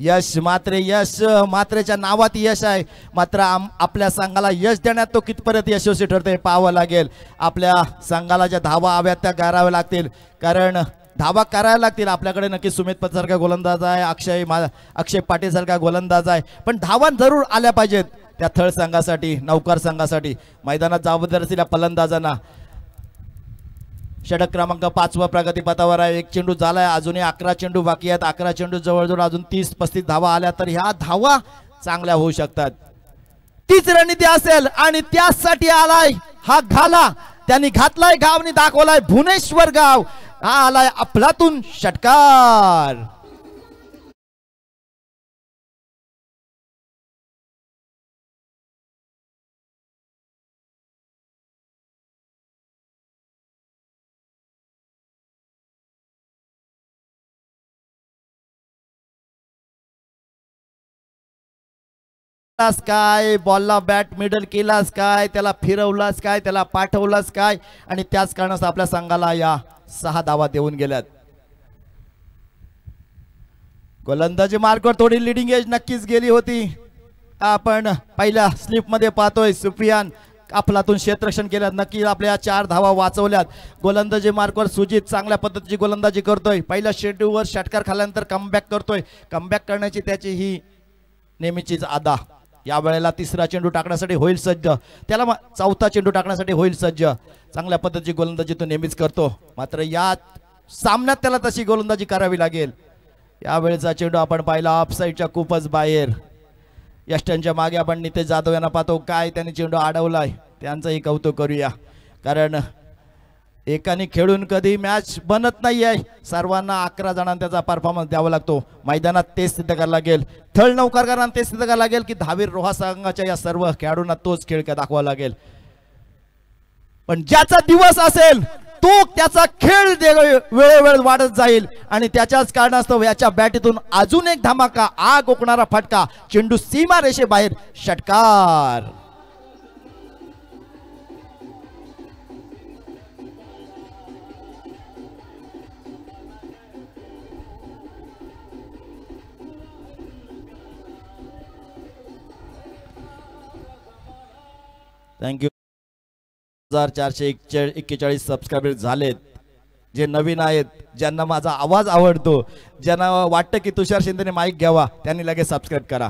S3: यश मात्रेच्या नावात यश आहे, मात्र आपल्या संघाला यश देण्यात तो कितपर्यंत यशस्वी ठरतोय पाहावं लागेल. आपल्या संघाला ज्या धावा हव्यात त्या कराव्या लागतील, कारण धावा करायला लागतील. आपल्याकडे नक्की सुमित पत सारखा गोलंदाज आहे, अक्षय पाटील सारखा गोलंदाज आहे, पण धावा जरूर आल्या पाहिजेत त्या थळ संघासाठी, नौकर संघासाठी. मैदानात जबाबदार असलेल्या फलंदाजांना षटक क्रमांक 5 प्रगतीपथावर आहे. 1 चेंडू झालाय, अजूनही 11 चेंडू बाकी आहेत. 11 चेंडू जवळजवळ अजून 30-35 धावा आल्या तर ह्या धावा चांगल्या होऊ शकतात. तीच रणनीती असेल आणि त्यासाठी आलाय हा घाला, त्यांनी घातलाय गावनी दाखवलाय भुवनेश्वर गाव. हा आलाय अफलातून षटकार. काय बॉलला बॅट मिडल केलास काय, त्याला फिरवलास काय, त्याला पाठवलास काय, आणि त्याच कारणास आपल्या संघाला या 6 धावा देऊन गेल्यात. गोलंदाजी मार्कवर थोडी लिडिंग एज नक्कीच गेली होती. आपण पहिल्या स्लिप मध्ये पाहतोय सुफियान अफलातून क्षेत्ररक्षण केलं, नक्की आपल्या 4 धावा वाचवल्यात. गोलंदाजी मार्कवर सुजित चांगल्या पद्धतीची गोलंदाजी करतोय. पहिल्या शेड्यूलवर षटकार खाल्यानंतर कमबॅक करतोय. कमबॅक करण्याची त्याची ही नेहमीचीच आदा. या वेळेला तिसरा चेंडू टाकण्यासाठी होईल सज्ज, त्याला चौथा चेंडू टाकण्यासाठी होईल सज्ज. चांगल्या पद्धतीची गोलंदाजी तो नेहमीच करतो, मात्र या सामन्यात त्याला तशी गोलंदाजी करावी लागेल. यावेळेचा चेंडू आपण पाहिला ऑफ साईडच्या खूपच बाहेर. यष्ट्यांच्या मागे आपण नितेश जाधव यांना पाहतो, काय त्यांनी चेंडू अडवलाय, त्यांचंही कौतुक करूया. कारण एकाने खेळून कधी मॅच बनत नाही आहे, सर्वांना 11 जणांना त्याचा परफॉर्मन्स द्यावा लागतो. मैदानात तेच सिद्ध करायला लागेल, थळ नौकारकारांना तेच सिद्ध करायला लागेल की धावीर रोहा संघाच्या या सर्व खेळाडूंना तोच खेळ दाखवावा लागेल. पण ज्याचा दिवस असेल तो त्याचा खेळ वेळोवेळ वाढत जाईल आणि त्याच्याच कारणास्तव याच्या बॅटीतून अजून एक धमाका, आग ओकणारा फटका, चेंडू सीमा रेषे बाहेर, षटकार. थँक्यू. 1441 सबस्क्रायबर झालेत. जे नवीन आहेत, ज्यांना माझा आवाज आवडतो, ज्यांना वाटतं की तुषार शिंदेने माईक घ्यावा, त्यांनी लगेच सबस्क्राईब करा.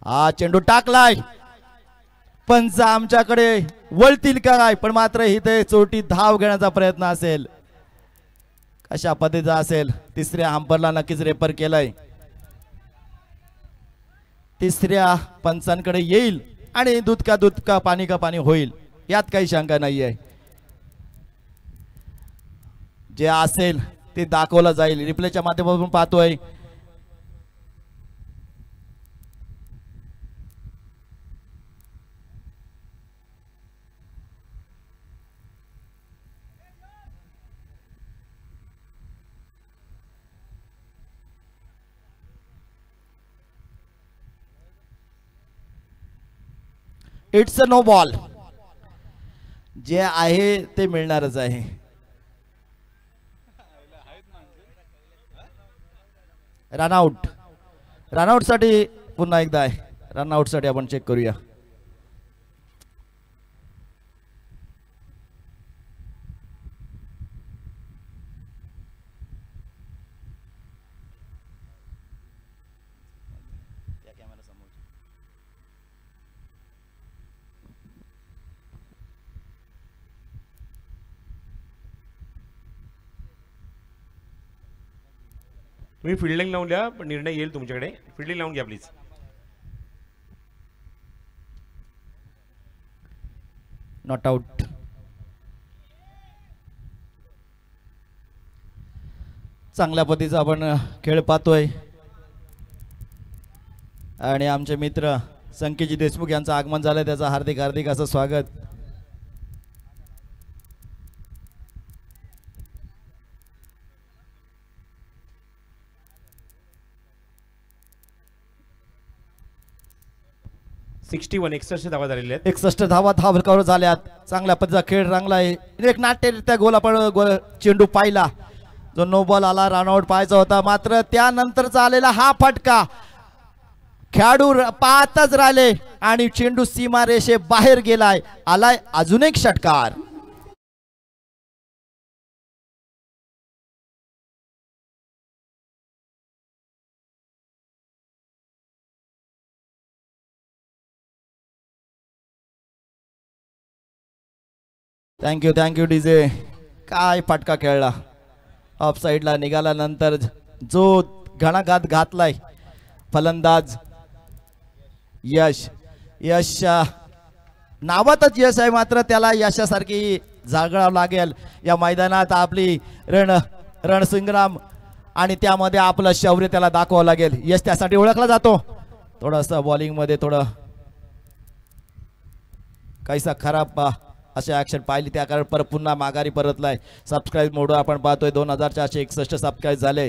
S3: हा चेंडू टाकलाय, पंच आमच्याकडे वळतील काय, पण मात्र इथे चोटी धाव घेण्याचा प्रयत्न असेल, कशा पद्धतीचा असेल. तिसऱ्या हंपरला नक्कीच रेफर केलाय, तिसऱ्या पंचांकडे येईल आणि दूध का पाणी का पाणी होईल, यात काही शंका नाही आहे. जे असेल ते दाखवलं जाईल. रिप्लेच्या माध्यमातून पाहतोय इट्स अ नो बॉल. जे आहे ते मिळणारच आहे. रनआउट, रनआउट साठी पुन्हा एकदा आहे, रनआउट साठी आपण चेक करूया.
S1: तुम्ही फिल्डिंग लावून द्या, पण निर्णय येईल तुमच्याकडे. फिल्डिंग लावून घ्या प्लीज.
S3: Not out. चांगल्या पद्धतीचा आपण खेळ पाहतोय आणि आमचे मित्र संकेतजी देशमुख यांचं आगमन झालंय, त्याचं हार्दिक हार्दिक असं स्वागत.61
S1: धावा झालेल्या आहेत.
S3: 61 धावा धावकावर झाल्यात. चांगल्या पद्धतीचा खेळ रंगलाय. एक नाट्यरित्या गोल आपण चेंडू पाहिला, जो नो बॉल आला, रनआउट पाहायचा होता, मात्र त्यानंतरचा आलेला हा फटका खेळाडू पाहतच राहिले आणि चेंडू सीमा रेषे बाहेर गेलाय. आलाय अजून एक षटकार. Thank you DJ. काय फटका खेळला, ऑफ साईडला निघाल्यानंतर जो घणाघात घातलाय फलंदाज यश. यश नावातच यश आहे, मात्र त्याला यशासारखी जागावं लागेल. या मैदानात आपली रणसंग्राम आणि त्यामध्ये आपलं शौर्य त्याला दाखवावं लागेल. यश त्यासाठी ओळखला जातो. थोडंसं बॉलिंग मध्ये थोडं काहीसा खराब असे ऍक्शन पाहिली, त्या कारण परत पुन्हा माघारी परतलाय. सबस्क्राईब मोड आपण पाहतोय 2461 सबस्क्राईब झाले.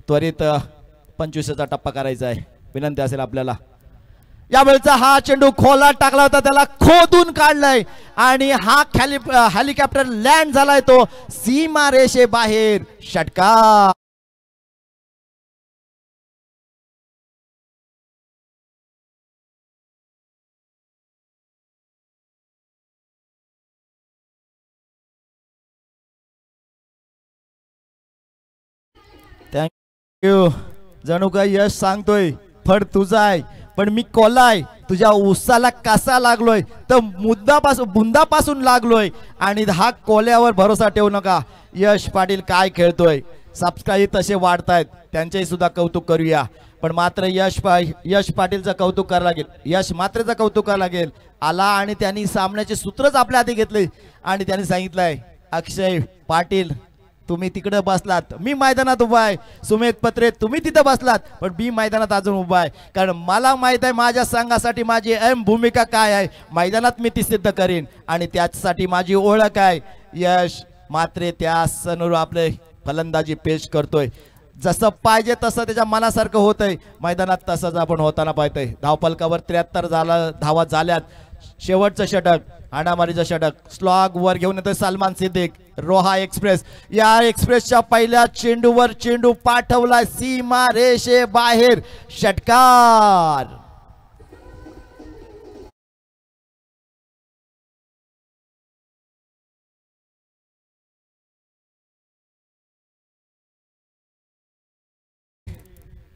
S3: त्वरित 25चा टप्पा करायचा आहे, विनंती असेल आपल्याला. यावेळेचा हा चेंडू खोलात टाकला होता, त्याला खोदून काढलाय आणि हा हेलिकॉप्टर लँड झालाय, तो सीमा रेषे बाहेर, षटकार. थँक्यू. जणू काही यश सांगतोय फड तुझा आहे, पण मी कोलाय तुझ्या उसाला कसा लागलोय तर बुंदापासून लागलोय आणि हा कोल्यावर भरोसा ठेवू नका. यश पाटील काय खेळतोय, सबस्क्राईब तसे वाढतायत, त्यांचेही सुद्धा कौतुक करूया. पण मात्र यश पाटीलचं कौतुक करावं लागेल, यश मात्रेचं कौतुक करावं लागेल. आला आणि त्यांनी सामन्याचे सूत्रच आपल्या हाती घेतले आणि त्यांनी सांगितलंय अक्षय पाटील तुम्ही तिकडे बसलात, मी मैदानात उभा आहे. सुमेध पत्रे तुम्ही तिथं बसलात, पण मी मैदानात अजून उभा आहे. कारण मला माहित आहे माझ्या संघासाठी माझी अहम भूमिका काय आहे, मैदानात मी ती सिद्ध करीन आणि त्यासाठी माझी ओळख आहे. यश मात्रे त्या सनुरूप आपले फलंदाजी पेश करतोय. जसं पाहिजे तसं त्याच्या मनासारखं होतंय, मैदानात तसंच आपण होताना पाहतोय. धावपलकावर 73 धावा झाल्यात. शेवटचं षटक, हाणामारीचं षटक, स्लॉग वर घेऊन येतोय सलमान सिद्दीक. रोहा एक्सप्रेस, या एक्सप्रेसच्या पहिल्या चेंडूवर चेंडू पाठवला सीमा रेषे बाहेर, षटकार.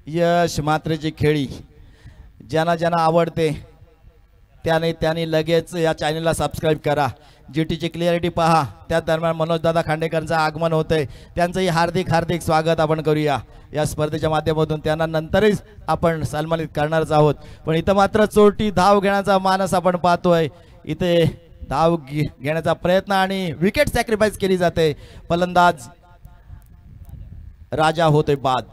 S3: यश मात्रेची खेळी ज्यांना ज्यांना आवडते त्यांनी लगेच या चॅनलला सबस्क्राईब करा. जीटीची क्लिअरिटी पहा. त्या दरम्यान मनोजदादा खांडेकरांचं आगमन होतंय, त्यांचंही हार्दिक हार्दिक स्वागत आपण करूया या स्पर्धेच्या माध्यमातून. त्यांना नंतरच आपण सन्मानित करणारच आहोत. पण इथं मात्र चोरटी धाव घेण्याचा मानस आपण पाहतोय. इथे धाव घेण्याचा प्रयत्न आणि विकेट सॅक्रिफाईस केली जाते. फलंदाज राजा होतोय बाद.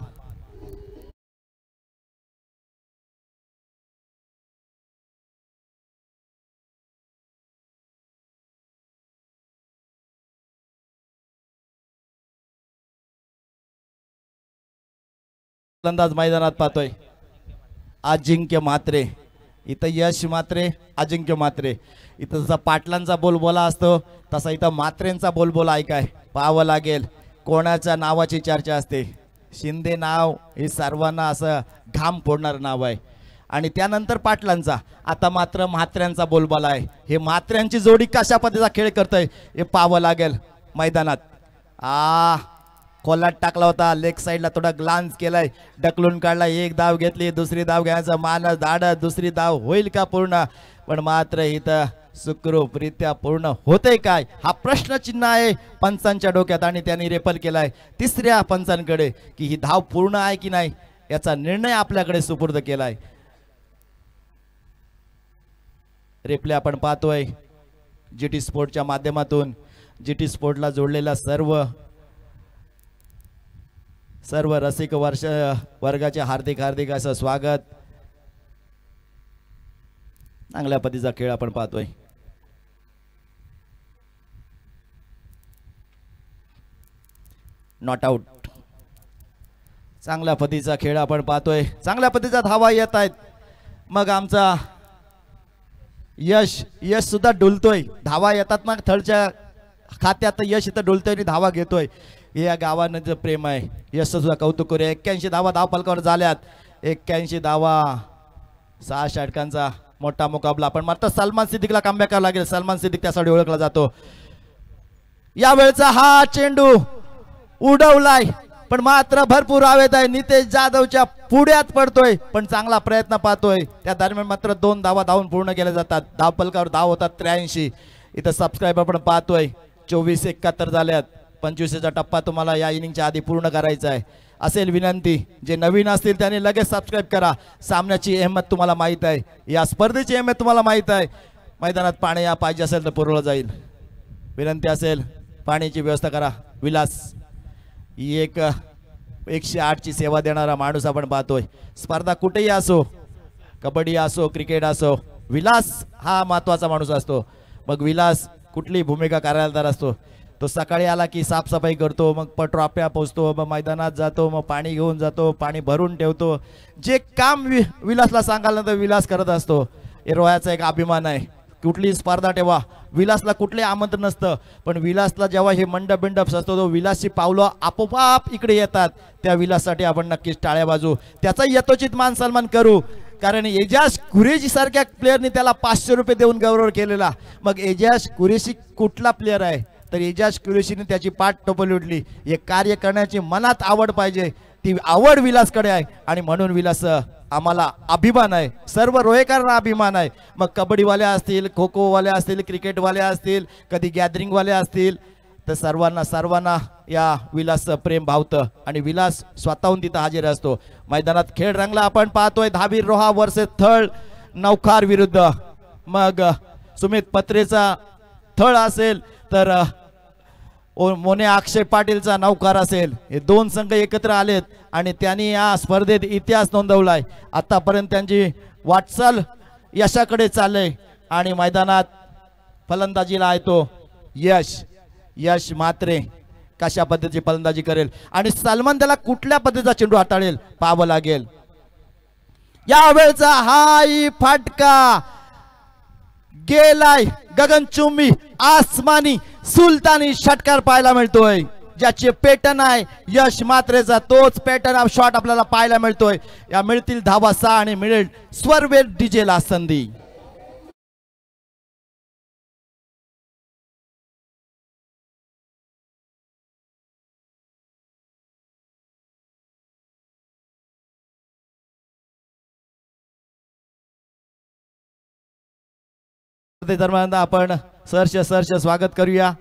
S3: फलंदाज मैदानात पाहतोय अजिंक्य म्हात्रे. इथं यश म्हात्रे, अजिंक्य म्हात्रे. इथं जसा पाटलांचा बोलबोला असतो तसा इथं म्हात्रेंचा बोलबोला ऐकाय पाहावं लागेल. कोणाच्या नावाची चर्चा असते, शिंदे नाव हे सर्वांना असं घाम फोडणारं नाव आहे आणि त्यानंतर पाटलांचा, आता मात्र म्हात्र्यांचा बोलबोला आहे. हे म्हात्र्यांची जोडी कशा पद्धतीचा खेळ करतोय हे पाहावं लागेल मैदानात. कोल्हाट टाकला होता, लेग साईडला थोडा ग्लान्स केलाय, ढकलून काढला, एक धाव घेतली, दुसरी धाव घ्यायचा मानस धाडस, दुसरी धाव होईल का पूर्ण, पण मात्र इथं सुखरूपरित्या पूर्ण होते काय हा प्रश्नचिन्ह आहे पंचांच्या डोक्यात आणि त्यांनी रेफर केलाय तिसऱ्या पंचांकडे की ही धाव पूर्ण आहे की नाही याचा निर्णय आपल्याकडे सुपूर्द केलाय. रिप्ले आपण पाहतोय जीटी स्पोर्टच्या माध्यमातून. जीटी स्पोर्टला जोडलेला सर्व रसिक वर्गाचे हार्दिक हार्दिक असं स्वागत. चांगल्या पद्धतीचा खेळ आपण पाहतोय. Not out. चांगल्या पद्धतीचा खेळ आपण पाहतोय. चांगल्या पद्धतीचा धावा येत आहेत. मग आमचा यश सुद्धा डुलतोय. धावा येतात ना थर्डच्या खात्यात, यश इथं डुलतोय आणि धावा घेतोय. हे या गावानं प्रेम आहे. यश सुद्धा कौतुक करूया. 81 धावा धावपलकावर झाल्यात. 81 धावा, 6 षटकांचा मोठा मुकाबला. पण मात्र सलमान सिद्दीकला कमबॅक करावं लागेल. सलमान सिद्दीक त्यासाठी ओळखला जातो. यावेळचा हा चेंडू उडवलाय पण मात्र भरपूर हवेत आहे. नितेश जाधवच्या पुढ्यात पडतोय पण चांगला प्रयत्न पाहतोय. त्या दरम्यान मात्र 2 धावा धावून पूर्ण केल्या जातात. धावपलकावर धाव होतात 83. इथं सबस्क्राईब आपण पाहतोय 24-71 झाल्यात. 25चा टप्पा तुम्हाला या इनिंगच्या आधी पूर्ण करायचा आहे. असेल विनंती, जे नवीन असतील त्यांनी लगेच सबस्क्राईब करा. सामन्याची अहमियत तुम्हाला माहीत आहे, या स्पर्धेची अहमियत तुम्हाला माहीत आहे. मैदानात पाणी या पाहिजे असेल तर पुरवलं जाईल. विनंती असेल पाण्याची व्यवस्था करा. विलास एक 108ची सेवा देणारा माणूस आपण पाहतोय. स्पर्धा कुठेही असो, कबड्डी असो, क्रिकेट असो, विलास हा महत्त्वाचा माणूस असतो. मग विलास कुठली भूमिका करायला तर असतो. तो सकाळी आला की साफसफाई करतो, मग ट्रॉफ्या पोचतो, मग मैदानात जातो, मग पाणी घेऊन जातो, पाणी भरून ठेवतो. जे काम विलासला सांगायला तर विलास करत असतो. हे रोह्याचा एक अभिमान आहे. कुठली स्पर्धा ठेवा, विलासला कुठले आमंत्रण नसतं, पण विलासला जेव्हा हे मंडप बिंडप असतो तो विलासची पावलं आपोआप इकडे येतात. त्या विलाससाठी आपण नक्कीच टाळ्या वाजवू, त्याचा यथोचित मान सन्मान करू. कारण एजाज कुरेशी सारख्या प्लेअरने त्याला 500 रुपये देऊन गौरव केलेला. मग एजाज कुरेशी कुठला प्लेअर आहे तर एजाज कुरेशीने त्याची पाठ टोपली उठली. हे कार्य करण्याची मनात आवड पाहिजे, ती आवड विलासकडे आहे आणि म्हणून विलास आम्हाला अभिमान आहे, सर्व रोहेकरांना अभिमान आहे. मग कबड्डीवाले असतील, खो खोवाले असतील, क्रिकेटवाले असतील, कधी गॅदरिंगवाले असतील, तर सर्वांना या विलासचं प्रेम भावतं आणि विलास स्वतःहून तिथं हजेर असतो. मैदानात खेळ रंगला आपण पाहतोय. धाबीर रोहा वर्सेस थळ नौखार विरुद्ध. मग सुमित पत्रेचा थळ असेल तर मोने अक्षय पाटीलचा नौकार असेल. हे दोन संघ एकत्र आलेत आणि त्यांनी या स्पर्धेत इतिहास नोंदवलाय. आतापर्यंत त्यांची वाटचाल यशाकडे चालले आणि मैदानात फलंदाजीला आहे तो यश म्हात्रे कशा पद्धतीची फलंदाजी करेल आणि सलमान त्याला कुठल्या पद्धतीचा चेंडू हाताळेल पाहावं लागेल. यावेळचा हाई फटका गेलाय. गगनचुंबी आसमानी सुलतानी षटकार पाहायला मिळतोय. ज्याचे पॅटर्न आहे यश मात्रेचा, तोच पॅटर्न ऑफ शॉट आपल्याला पाहायला मिळतोय. या मिळतील धावा 6 आणि मिळेल स्वर्वेल डीजेला संधी. दरम्यान आपण सहर्ष स्वागत करूया.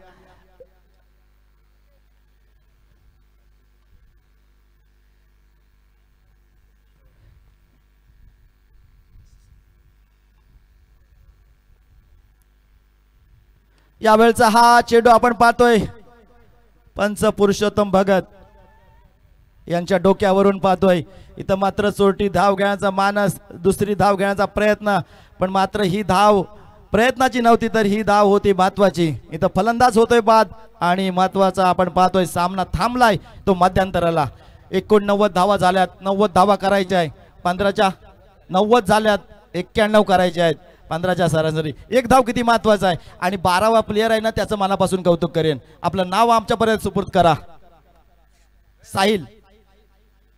S3: यावेळचा हा चेंडू आपण पाहतोय पंच पुरुषोत्तम भगत यांच्या डोक्यावरून पाहतोय. इथं मात्र चोरटी धाव घेण्याचा मानस, दुसरी धाव घेण्याचा प्रयत्न, पण मात्र ही धाव प्रयत्नाची नव्हती तर ही धाव होती महत्वाची. इथं फलंदाज होतोय बाद आणि महत्वाचा आपण पाहतोय सामना थांबलाय तो मध्यंतराला. 89 धावा झाल्यात, 90 धावा करायच्या आहे. 15च्या 90 झाल्यात, 91 करायच्या आहेत. 15च्या सरासरी एक धाव किती महत्वाचा आहे. आणि 12वा प्लेयर आहे ना, त्याचं मनापासून कौतुक करेन. आपलं नाव आमच्यापर्यंत सुपूर्द करा. साहिल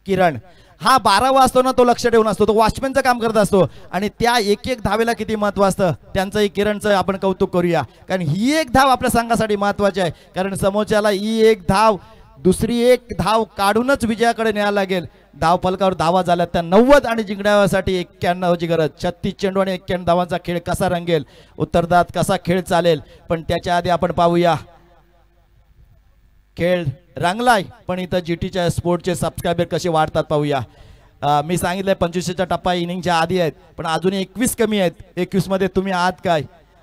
S3: किरण हा 12वा असतो ना, तो लक्ष ठेवून असतो, तो वॉचमॅनचं काम करत असतो आणि त्या एक धावेला किती महत्व असतं त्यांचंही किरणचं आपण कौतुक करूया. कारण ही एक धाव आपल्या संघासाठी महत्वाची आहे. कारण समोरच्याला ही एक धाव दुसरी एक धाव काढूनच विजयाकडे न्यायला लागेल. धाव फलकावर धावा झाल्या त्या 90 आणि जिंकण्यासाठी 91ची गरज. 36 चेंडू आणि 91 धावांचा खेळ कसा रंगेल, उत्तरार्धात कसा खेळ चालेल. पण त्याच्या आधी आपण पाहूया खेळ रंगलाय, पण इथं जीटीच्या स्पोर्टचे सबस्क्रायबर कसे वाढतात पाहूया. मी सांगितलंय 25चा टप्पा इनिंगच्या आधी आहेत, पण अजून 21 कमी आहेत. 21 मध्ये तुम्ही आहात काय?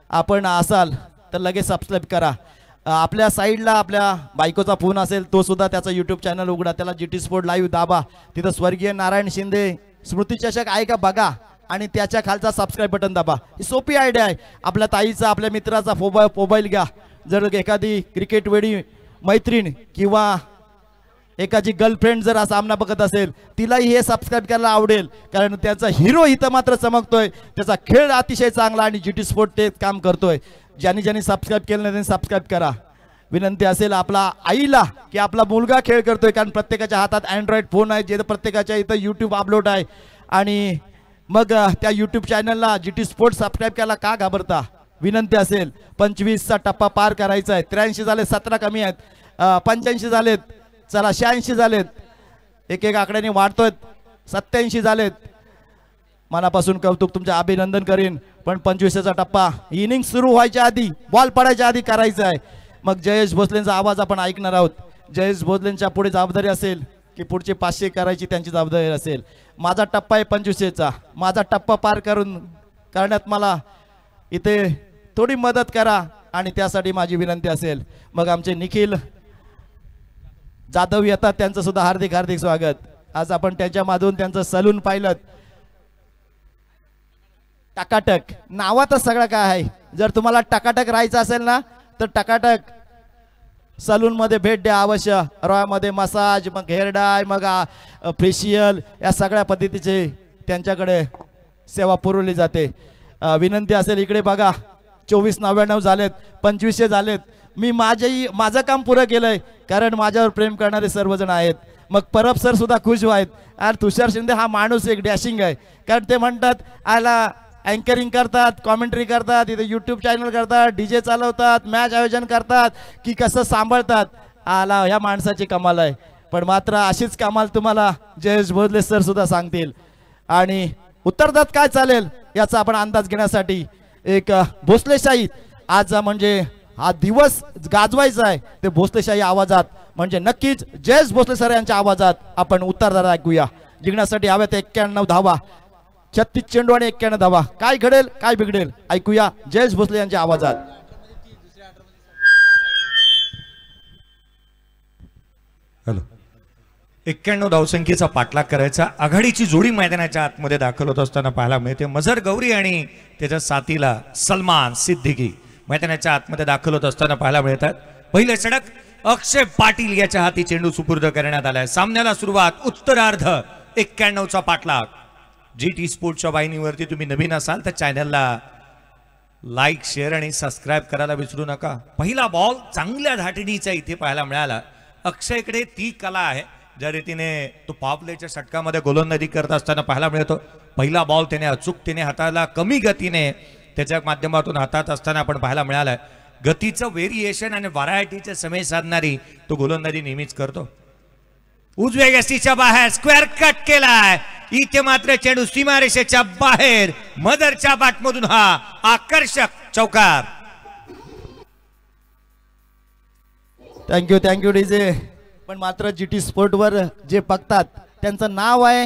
S3: आपण असाल तर लगेच सबस्क्राईब करा. आपल्या साईडला आपल्या बायकोचा फोन असेल तो सुद्धा त्याचा यूट्यूब चॅनल उघडा, त्याला जीटी स्पोर्ट लाईव्ह दाबा. तिथं स्वर्गीय नारायण शिंदे स्मृती चषक आहे का बघा आणि त्याच्या खालचा सबस्क्राईब बटन दाबा. ही सोपी आयडिया आहे. आपल्या ताईचा आपल्या मित्राचा मोबाईल घ्या. जर एखादी क्रिकेट वेळी मैत्रीण किंवा एकाची गर्लफ्रेंड जर हा सामना बघत असेल तिलाही हे सबस्क्राईब करायला आवडेल. कारण त्याचा हिरो इथं मात्र चमकतोय, त्याचा खेळ अतिशय चांगला आणि जीटी स्पोर्ट ते काम करतोय. ज्यांनी सबस्क्राईब केलं नाही त्यांनी सबस्क्राईब करा. विनंती असेल आपला आईला की आपला मुलगा खेळ करतोय, कारण प्रत्येकाच्या हातात अँड्रॉइड फोन आहे, जे प्रत्येकाच्या इथं यूट्यूब अपलोड आहे. आणि मग त्या यूट्यूब चॅनलला जीटी स्पोर्ट सबस्क्राईब करायला का घाबरता. विनंती असेल 25चा टप्पा पार करायचा आहे. 83 झाले, 17 कमी आहेत. 85 झालेत, चला 86 झालेत, एक आकड्याने वाढतोय. 87 झालेत. मनापासून कौतुक, तुमचे अभिनंदन करीन. पण 25चा टप्पा इनिंग सुरू व्हायच्या आधी, बॉल पडायच्या आधी करायचा आहे. मग जयेश भोसलेंचा आवाज आपण ऐकणार आहोत. जयेश भोसलेंच्या पुढे जबाबदारी असेल की पुढचे 500 करायची त्यांची जबाबदारी असेल. माझा टप्पा आहे 25चा. माझा टप्पा पार करण्यात मला इथे थोडी मदत करा आणि त्यासाठी माझी विनंती असेल. मग आमचे निखिल जाधव येतात, त्यांचं सुद्धा हार्दिक हार्दिक स्वागत. आज आपण त्यांच्या माधून त्यांचं सलून पाहिलं. टकाटक नावातच सगळं काय आहे. जर तुम्हाला टकाटक राहायचं असेल ना तर टकाटक सलून मध्ये भेट द्या अवश्य. रॉयमध्ये मसाज, मग हेअर डाय, मग फेशियल, या सगळ्या पद्धतीचे त्यांच्याकडे सेवा पुरवली जाते. विनंती असेल इकडे बघा. 2499 झालेत, 2500 झालेत. मी माझं काम पुरं केलंय कारण माझ्यावर प्रेम करणारे सर्वजण आहेत. मग परब सर सुद्धा खुश व्हायत. आणि तुषार शिंदे हा माणूस एक डॅशिंग आहे, कारण ते म्हणतात आला अँकरिंग करतात, कॉमेंट्री करतात, इथे यूट्यूब चॅनल करतात, डीजे चालवतात, मॅच आयोजन करतात की कसं सांभाळतात. आला ह्या माणसाची कमाल आहे. पण मात्र अशीच कमाल तुम्हाला जयेश भोसले सर सुद्धा सांगतील. आणि उत्तरार्धात काय चालेल याचा आपण अंदाज घेण्यासाठी एक भोसलेशाही आज म्हणजे हा दिवस गाजवायचा आहे ते भोसलेशाही आवाजात म्हणजे नक्कीच जयेश भोसले सर यांच्या आवाजात आपण उत्तरार्धात ऐकूया. जिंकण्यासाठी हव्यात 91 धावा, 36 चेंडू आणि 91 धावा. काय घडेल काय बिघडेल ऐकूया जयेश भोसले यांच्या आवाजात.
S4: हॅलो. 91 धावसंख्येचा पाठलाग करायचा आघाडीची जोडी मैदानाच्या आतमध्ये दाखल होत असताना पाहायला मिळते. मजर गौरी आणि त्याच्या साथीला सलमान सिद्दीकी मैदानाच्या आतमध्ये दाखल होत असताना पाहायला मिळतात. पहिले षटक अक्षय पाटील याच्या हाती चेंडू सुपूर्द करण्यात आलाय. सामन्याला सुरुवात उत्तरार्ध 91चा पाठलाग. GT स्पोर्ट्सच्या वाहिनीवरती तुम्ही नवीन असाल तर चॅनलला लाईक शेअर आणि सबस्क्राईब करायला विसरू नका. पहिला बॉल चांगल्या धाटणीचा इथे पाहायला मिळाला. अक्षयकडे ती कला आहे ज्या रीतीने तो पावलेच्या षटकामध्ये गोलंदाजी करत असताना पाहायला मिळतो. पहिला बॉल त्याने अचूकतेने हाताला कमी गतीने त्याच्या माध्यमातून हातात असताना आपण पाहायला मिळालाय. गतीचं व्हेरिएशन आणि व्हरायटीचे समय साधणारी तो गोलंदाजी नेहमीच करतो. उजव्या यष्टीच्या बाहेर स्क्वेअर कट केलाय. इथे मात्र चेंडू सीमारेषेच्या बाहेर मदरच्या बाटमधून हा आकर्षक चौकार.
S3: Thank you DJ. पण मात्र GT स्पोर्टवर जे बघतात त्यांचं नाव आहे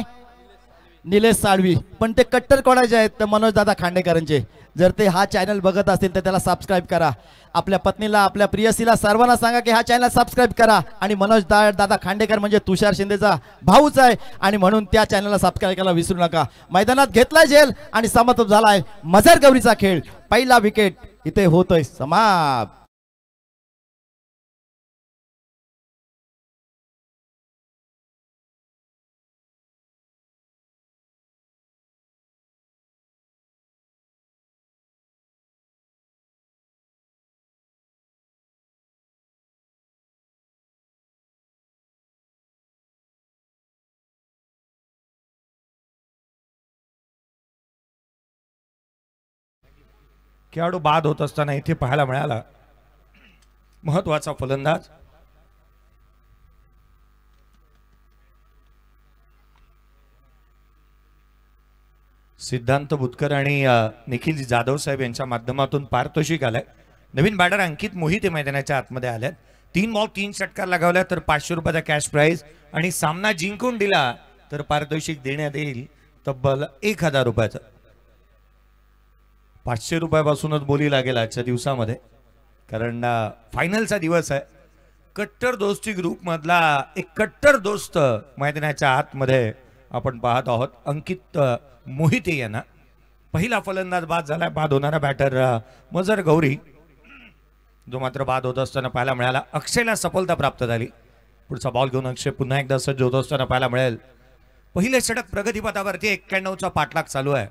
S3: निलेश साळवी, पण ते कट्टर कोणाचे आहेत तर मनोज दादा खांडेकरांचे. जर ते हा चॅनल बघत असतील तर त्याला सबस्क्राईब करा. आपल्या पत्नीला आपल्या प्रियसीला सर्वांना सांगा की हा चॅनल सबस्क्राईब करा. आणि मनोज दादा खांडेकर म्हणजे तुषार शिंदेचा भाऊच आहे आणि म्हणून त्या चॅनलला सबस्क्राईब करायला विसरू नका. मैदानात घेतला झेल आणि समाप्त झालाय मजर गौरीचा खेळ. पहिला विकेट इथे होतोय समाप्त.
S4: खेळाडू बाद होत असताना इथे पाहायला मिळाला महत्वाचा फलंदाज सिद्धांत बुतकर आणि निखिल जाधव साहेब यांच्या माध्यमातून पारितोषिक आलंय. नवीन बॅटर अंकित मोहिते मैदानाच्या आतमध्ये आल्यात. 3 बॉल 3 षटकार लगावल्या तर 500 रुपयाचा कॅश प्राइज आणि सामना जिंकून दिला तर पारितोषिक देण्यात येईल तब्बल 1000 रुपयाचं. 500 रुपयापासूनच बोली लागेल आजच्या दिवसामध्ये कारण फायनलचा दिवस आहे. कट्टर दोस्ती ग्रुप मधला एक कट्टर दोस्त मैदानाच्या आतमध्ये आपण पाहत आहोत अंकित मोहिते यांना. पहिला फलंदाज बाद झाला. बाद होणारा बॅटर मजर गौरी जो मात्र बाद होत असताना पाहायला मिळाला. अक्षयला सफलता प्राप्त झाली. पुढचा बॉल घेऊन अक्षय पुन्हा एकदा सज्ज होत असताना पाहायला मिळेल. पहिले षटक प्रगतीपथावरती 91चा पाठलाग चालू आहे.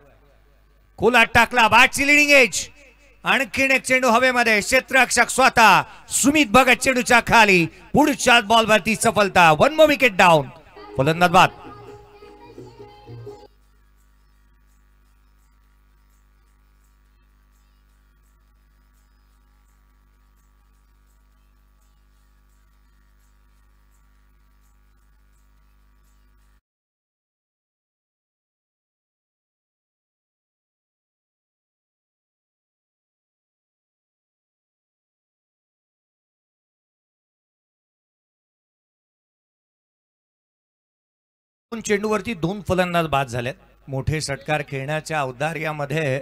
S4: खोलात टाकला बॅटची लिडिंग एज. आणखीन एक चेंडू हवेमध्ये. क्षेत्ररक्षक स्वतः सुमित भगत चेंडूच्या खाली. पुढच्याच बॉलवरती सफलता. 1 मोर विकेट डाऊन. फलंदाज बाद. चेंडूवरती 2 फलंदाज बाद झालेत. मोठे षटकार खेळण्याच्या औदार्यामध्ये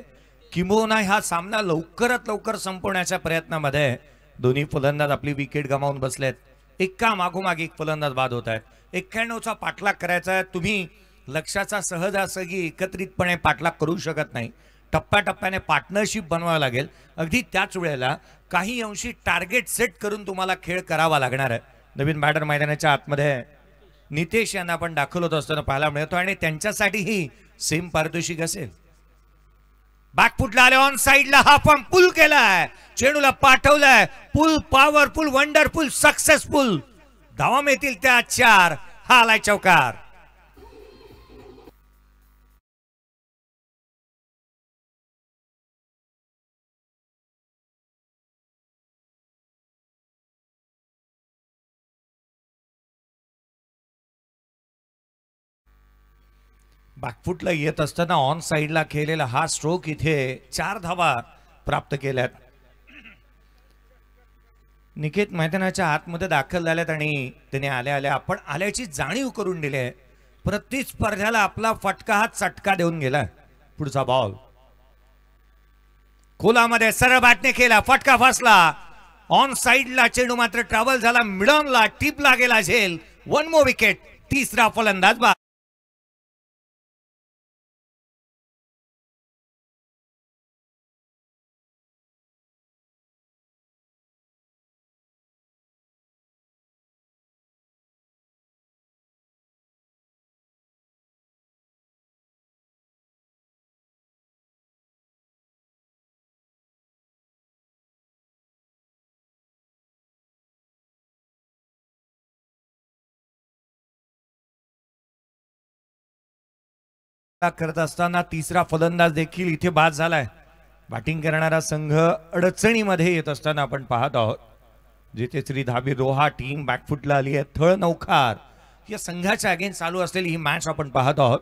S4: किंबहुना हा सामना लवकरात लवकर संपवण्याच्या प्रयत्नामध्ये दोन्ही फलंदाज आपली विकेट गमावून बसलेत. एका मागोमाग एक फलंदाज बाद होत आहेत. 91चा पाठलाग करायचा आहे. तुम्ही लक्ष्याचा सहजासहजी एकत्रितपणे पाठलाग करू शकत नाही. टप्प्याटप्प्याने पार्टनरशिप बनवावं लागेल. अगदी त्याच वेळेला काही अंशी टार्गेट सेट करून तुम्हाला खेळ करावा लागणार आहे. नवीन बॅटर मैदानाच्या आतमध्ये नितेश यांना आपण दाखल होत असताना पाहायला मिळतो आणि त्यांच्यासाठीही सेम पारितोषिक असेल. बॅकफुटला आले. ऑन साइडला हा पण पुल केलाय. चेंडूला पाठवलाय. पुल पॉवरफुल वंडरफुल सक्सेसफुल. धावा मिळतील त्या 4. हा आलाय चौकार. बॅकफुटला येत असताना ऑन साइडला केलेला हा स्ट्रोक इथे 4 धावा प्राप्त केल्यात. निकेत मैदानाच्या आतमध्ये दाखल झाल्यात आणि त्याने आल्या आपण आल्याची जाणीव करून दिली आहे. प्रति स्पर्धाला आपला फटका हा चटका देऊन गेला. पुढचा बॉल खोलामध्ये सरळ बॅटने केला, फटका फसला. ऑन साइडला चेंडू मात्र ट्रॅव्हल झाला, मिडॉनला टिपला गेला झेल. 1 मोर विकेट. तिसरा फलंदाज बाद. करत असताना तिसरा फलंदाज देखील इथे बाद झालाय. बॅटिंग करणारा संघ अडचणीमध्ये येत असताना आपण पाहत आहोत. जिथे श्री धाबी रोहा टीम बॅकफुटला आली आहे. थळ नौखार या संघाच्या अगेन्स्ट चालू असलेली ही मॅच आपण पाहत आहोत.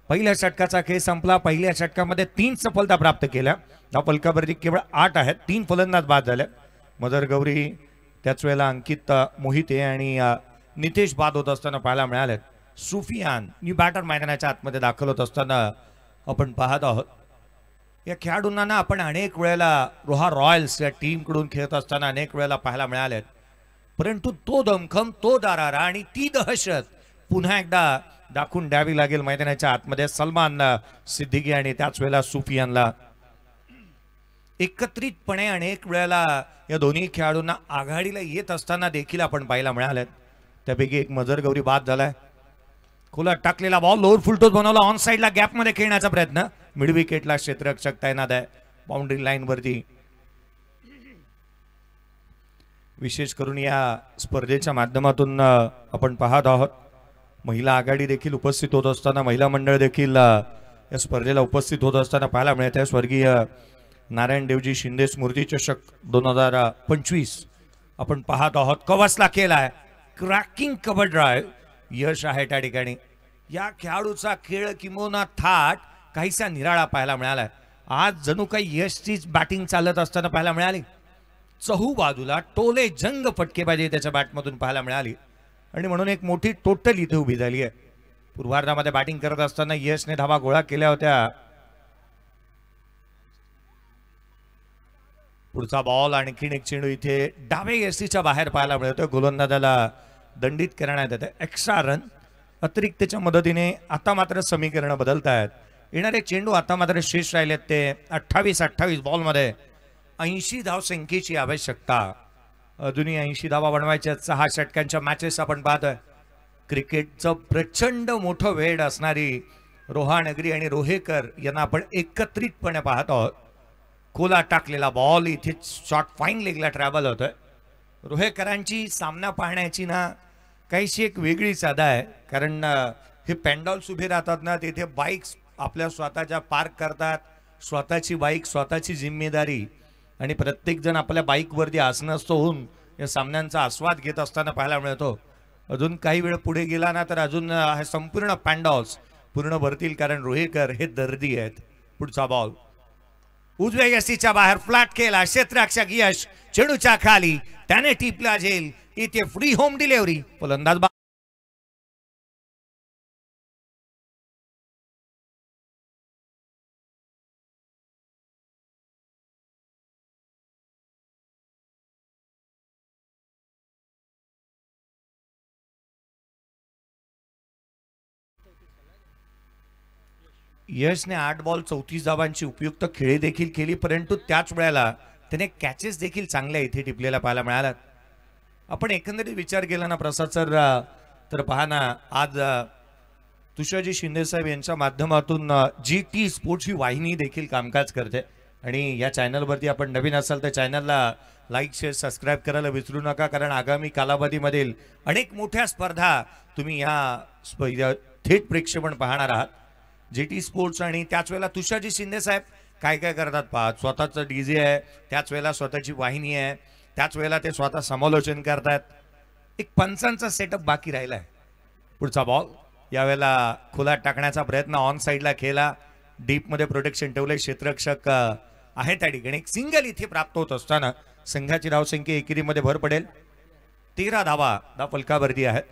S4: पहिल्या षटकाचा खेळ संपला. पहिल्या षटकामध्ये 3 सफलता प्राप्त केल्या. फलकावरती केवळ 8 आहेत. 3 फलंदाज बाद झाले. मदर गौरी त्याच वेळेला अंकित मोहिते आणि नितेश बाद होत असताना पाहायला मिळाले. सुफियान न्यू बॅटर मैदानाच्या आतमध्ये दाखल होत असताना आपण पाहत आहोत. या खेळाडूंना आपण अनेक वेळेला रोहा रॉयल्स या टीम कडून खेळत असताना अनेक वेळेला पाहायला मिळाले. परंतु तो दमखम, तो दारारा आणि ती दहशत पुन्हा एकदा दाखवून द्यावी लागेल मैदानाच्या आतमध्ये. सलमान सिद्दीकी आणि त्याच वेळेला सुफियानला एकत्रितपणे अनेक वेळेला या दोन्ही खेळाडूंना आघाडीला येत असताना देखील आपण पाहायला मिळाले. त्यापैकी एक मजर गौरी बाद झालाय. खुला टाकलेला बॉल लोअर फुलटोस बनवला. ऑन साइडला गॅप मध्ये खेळण्याचा प्रयत्न. मिड विकेटला क्षेत्ररक्षक तैनात आहे बाउंड्री लाईन वरती. विशेष करून या स्पर्धेच्या माध्यमातून आपण पाहत आहोत महिला आघाडी देखील उपस्थित होत असताना, महिला मंडळ देखील या स्पर्धेला उपस्थित होत असताना पाहायला मिळत आहे. स्वर्गीय नारायण देवजी शिंदे स्मृती चषक 2025 आपण पाहत आहोत. कवचला केलाय क्रॅकिंग कव्हर ड्राईव्ह. यश आहे त्या ठिकाणी. या खेळाडूचा खेळ किंवा थाट काहीसा निराळा पाहायला मिळालाय. आज जणू काही यशचीच बॅटिंग चालत असताना पाहायला मिळाली. चहू बाजूला टोले जंग फटकेबाजी त्याच्या बॅटमधून पाहायला मिळाली आणि म्हणून एक मोठी टोटल इथे उभी झाली आहे. पूर्वार्धामध्ये बॅटिंग करत असताना यशने धावा गोळा केल्या होत्या. पुढचा बॉल आणखीन एक चेंडू इथे डावे यष्टीच्या बाहेर पाहायला मिळतोय. गोलंदाजाला दंडित करण्यात येते. एक्स्ट्रा रन अतिरिक्तच्या मदतीने आता मात्र समीकरण बदलत आहेत. येणारे चेंडू आता मात्र शेष राहिलेत ते 28 बॉलमध्ये 80 धावसंख्येची आवश्यकता. अजूनही 80 धावा बनवायच्या. 6 षटकांच्या मॅचेस आपण पाहतोय. क्रिकेटचं प्रचंड मोठं वेळ असणारी रोहा नगरी आणि रोहेकर यांना आपण एकत्रितपणे पाहत आहोत. खोला टाकलेला बॉल इथे शॉर्ट फाईन लेगला ट्रॅव्हल होतोय. रोहेकरांची सामना पाहण्याची ना काहीशी एक वेगळीच अदा आहे. कारण हे पॅन्डॉल्स उभे राहतात ना, तिथे बाईक्स आपल्या स्वतःच्या पार्क करतात. स्वतःची बाईक, स्वतःची जिम्मेदारी आणि प्रत्येक जण आपल्या बाईकवरती आसनस्थ होऊन या सामन्यांचा आस्वाद घेत असताना पाहायला मिळतो. अजून काही वेळ पुढे गेला ना तर अजून हे संपूर्ण पॅन्डॉल्स पूर्ण भरतील, कारण रोहेकर हे दर्दी आहेत. पुढचा बॉल उजव्या यष्टीच्या बाहेर फ्लॅट केला. क्षेत्ररक्षक यश चेंडूच्या खाली त्याने टिपला झेल. इथे फ्री होम डिलिव्हरी. फलंदाज यशने 8 बॉल 34 धावांची उपयुक्त खेळी देखील केली. परंतु त्याच वेळेला त्याने कॅचेस देखील चांगल्या इथे टिपलेल्या पाहायला मिळाल्या. आपण एकंदरीत विचार केला ना प्रसाद सर, तर पहा ना आज तुषारजी शिंदे साहेब यांच्या माध्यमातून GT स्पोर्ट्स ही वाहिनी देखील कामकाज करते. आणि या चॅनलवरती आपण नवीन असाल तर चॅनलला लाईक शेअर सबस्क्राईब करायला विसरू नका, कारण आगामी कालावधीमधील अनेक मोठ्या स्पर्धा तुम्ही या थेट प्रेक्षेपण पाहणार आहात. GT स्पोर्ट्स आणि त्याच वेळेला तुषारजी शिंदे साहेब काय काय करतात पहा. स्वतःचं DJ आहे, त्याच वेळेला स्वतःची वाहिनी आहे, त्याच वेळेला ते स्वतः समालोचन करतात. एक पंचांचा सेटअप बाकी राहिलाय. पुढचा बॉल यावेळेला खुला टाकण्याचा प्रयत्न ऑन साईडला केला, डीप मध्ये प्रोटेक्शन ठेवले, क्षेत्ररक्षक आहे त्या ठिकाणी. एक सिंगल इथे प्राप्त होत असताना संघाची धावसंख्या एकेरीमध्ये भर पडेल. 13 धावा फलकावरती आहेत.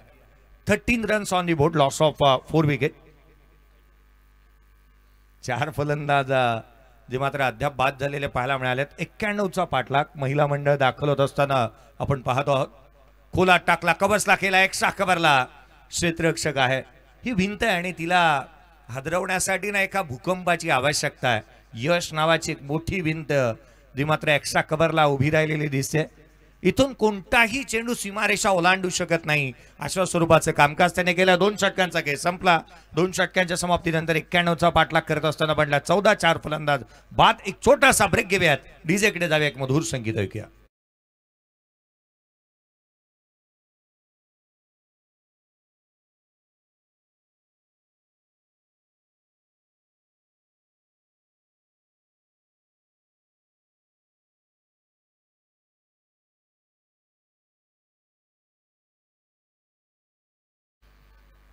S4: 13 runs on the board, loss of 4 wicket. 4 फलंदाज जे मात्र अद्याप बाद झालेले पाहायला मिळालेत. 91चा पाठलाग महिला मंडळ दाखल होत असताना आपण पाहतो आहोत. खोला टाकला, कबसला केला, एक्स्ट्रा कव्हरला क्षेत्ररक्षक आहे. ही भिंत आहे आणि तिला हादरवण्यासाठी ना एका भूकंपाची आवश्यकता आहे. यश नावाची एक मोठी भिंत जी मात्र एक्स्ट्रा कव्हरला उभी राहिलेली दिसते. इथून कोणताही चेंडू सीमारेषा ओलांडू शकत नाही अशा स्वरूपाचं कामकाज त्याने केलं. 2 षटकांचा खेळ संपला. 2 षटकांच्या समाप्तीनंतर 91चा पाठलाग करत असताना बनला 14 फलंदाज बाद. एक छोटासा ब्रेक घेऊयात, डीजेकडे जाऊया, एक मधुर संगीत ऐकूया.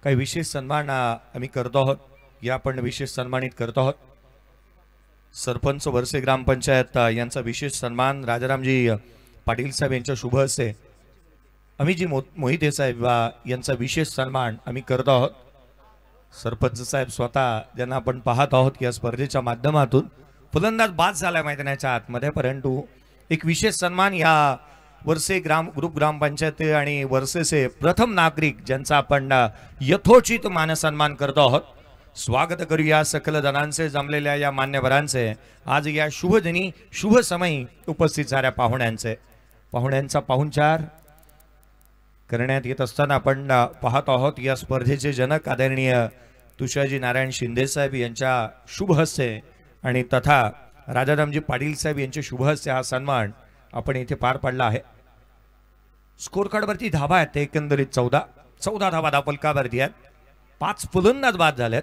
S4: काही विशेष सन्मान आम्ही करतो आहोत. या आपण विशेष सन्मानित करतो आहोत. सरपंच वरसे ग्रामपंचायत यांचा विशेष सन्मान राजारामजी पाटील साहेब यांच्या शुभ हस्ते, अमितजी मोहिते साहेब यांचा विशेष सन्मान आम्ही करतो आहोत. सरपंच साहेब स्वतः ज्यांना आपण पाहत आहोत या स्पर्धेच्या माध्यमातून. फलंदाज बाद झाला मैदानाच्या आतमध्ये, परंतु एक विशेष सन्मान या वरसे ग्रुप ग्रामपंचायत आणि वरसेचे प्रथम नागरिक ज्यांचा आपण यथोचित मानसन्मान करतो आहोत. स्वागत करूया सकल जणांचे, जमलेल्या या मान्यवरांचे, आज या शुभ दिनी शुभ समयी उपस्थित झालेल्या पाहुण्यांचा पाहुणचार करण्यात येत असताना आपण पाहत आहोत या स्पर्धेचे जनक आदरणीय तुषारजी नारायण शिंदे साहेब यांच्या शुभ हस्ते आणि तथा राजारामजी पाटील साहेब यांच्या शुभ हस्ते हा सन्मान आपण इथे पार पडला आहे. स्कोर कार्डवरती धावा आहेत एकंदरीत 14 धावा फलकावरती आहेत. 5 फलंदाज बाद झालेत.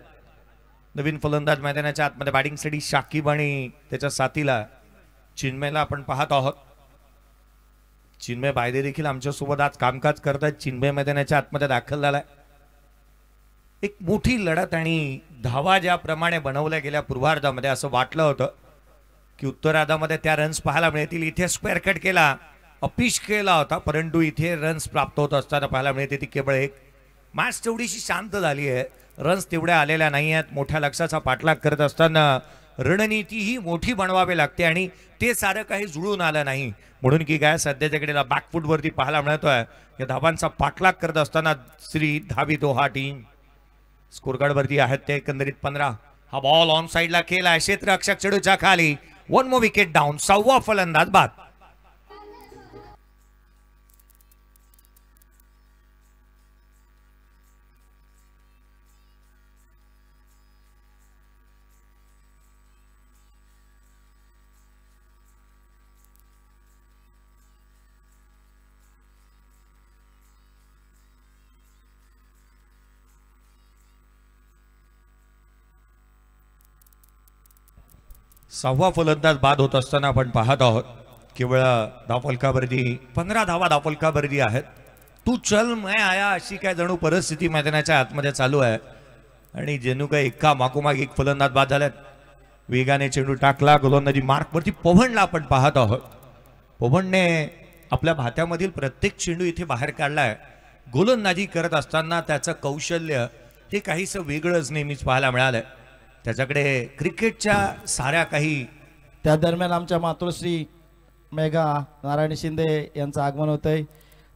S4: नवीन फलंदाज मैदानाच्या आतमध्ये बॅटिंगसाठी शाकिब आणि त्याच्या साथीला चिन्मयला आपण पाहत आहोत. चिन्मय बायदे देखील आमच्यासोबत आज कामकाज करतात. चिन्मय मैदानाच्या आतमध्ये दाखल झालाय. एक मोठी लढत आणि धावा ज्याप्रमाणे बनवल्या गेल्या पूर्वार्धामध्ये असं वाटलं होतं की उत्तरार्धामध्ये त्या रन्स पाहायला मिळतील. इथे स्क्वेअर कट केला, अपीश केला होता, परंतु इथे रन्स प्राप्त होत असताना पाहायला मिळते ती केवळ एक. मॅच तेवढीशी शांत झाली आहे, रन्स तेवढ्या आलेल्या नाही आहेत. मोठ्या लक्ष्याचा पाठलाग करत असताना रणनीती ही मोठी बनवावी लागते आणि ते सारं काही जुळून आलं नाही. म्हणून की काय सध्याच्याकडे बॅकफूटवरती पाहायला मिळतोय. या धावांचा पाठलाग करत असताना श्री धावित हा टीम. स्कोर कार्डवरती आहेत ते एकंदरीत 15. हा बॉल ऑन साईडला केला, क्षेत्ररक्षक चेडूच्या खाली. 1 more विकेट डाऊन. 6वा फलंदाज बाद. सहावा फलंदाज बाद होत असताना आपण पाहत आहोत केवळ धावफलकावरती 15 धावा धावफलकावरती आहेत. तू चल मैं आया अशी काय जणू परिस्थिती मैदानाच्या आतमध्ये चालू आहे आणि जणू काय एका मागोमाग एक फलंदाज बाद झाल्यात. वेगाने चेंडू टाकला, गोलंदाजी मार्कवरती पवनला आपण पाहत आहोत. पवनने आपल्या भात्यामधील प्रत्येक चेंडू इथे बाहेर काढलाय. गोलंदाजी करत असताना त्याचं कौशल्य हे काहीसं वेगळंच नेहमीच पाहायला मिळालंय. त्याच्याकडे क्रिकेटच्या साऱ्या काही.
S3: त्या दरम्यान आमच्या मातोश्री मेघा नारायण शिंदे यांचं आगमन होतंय.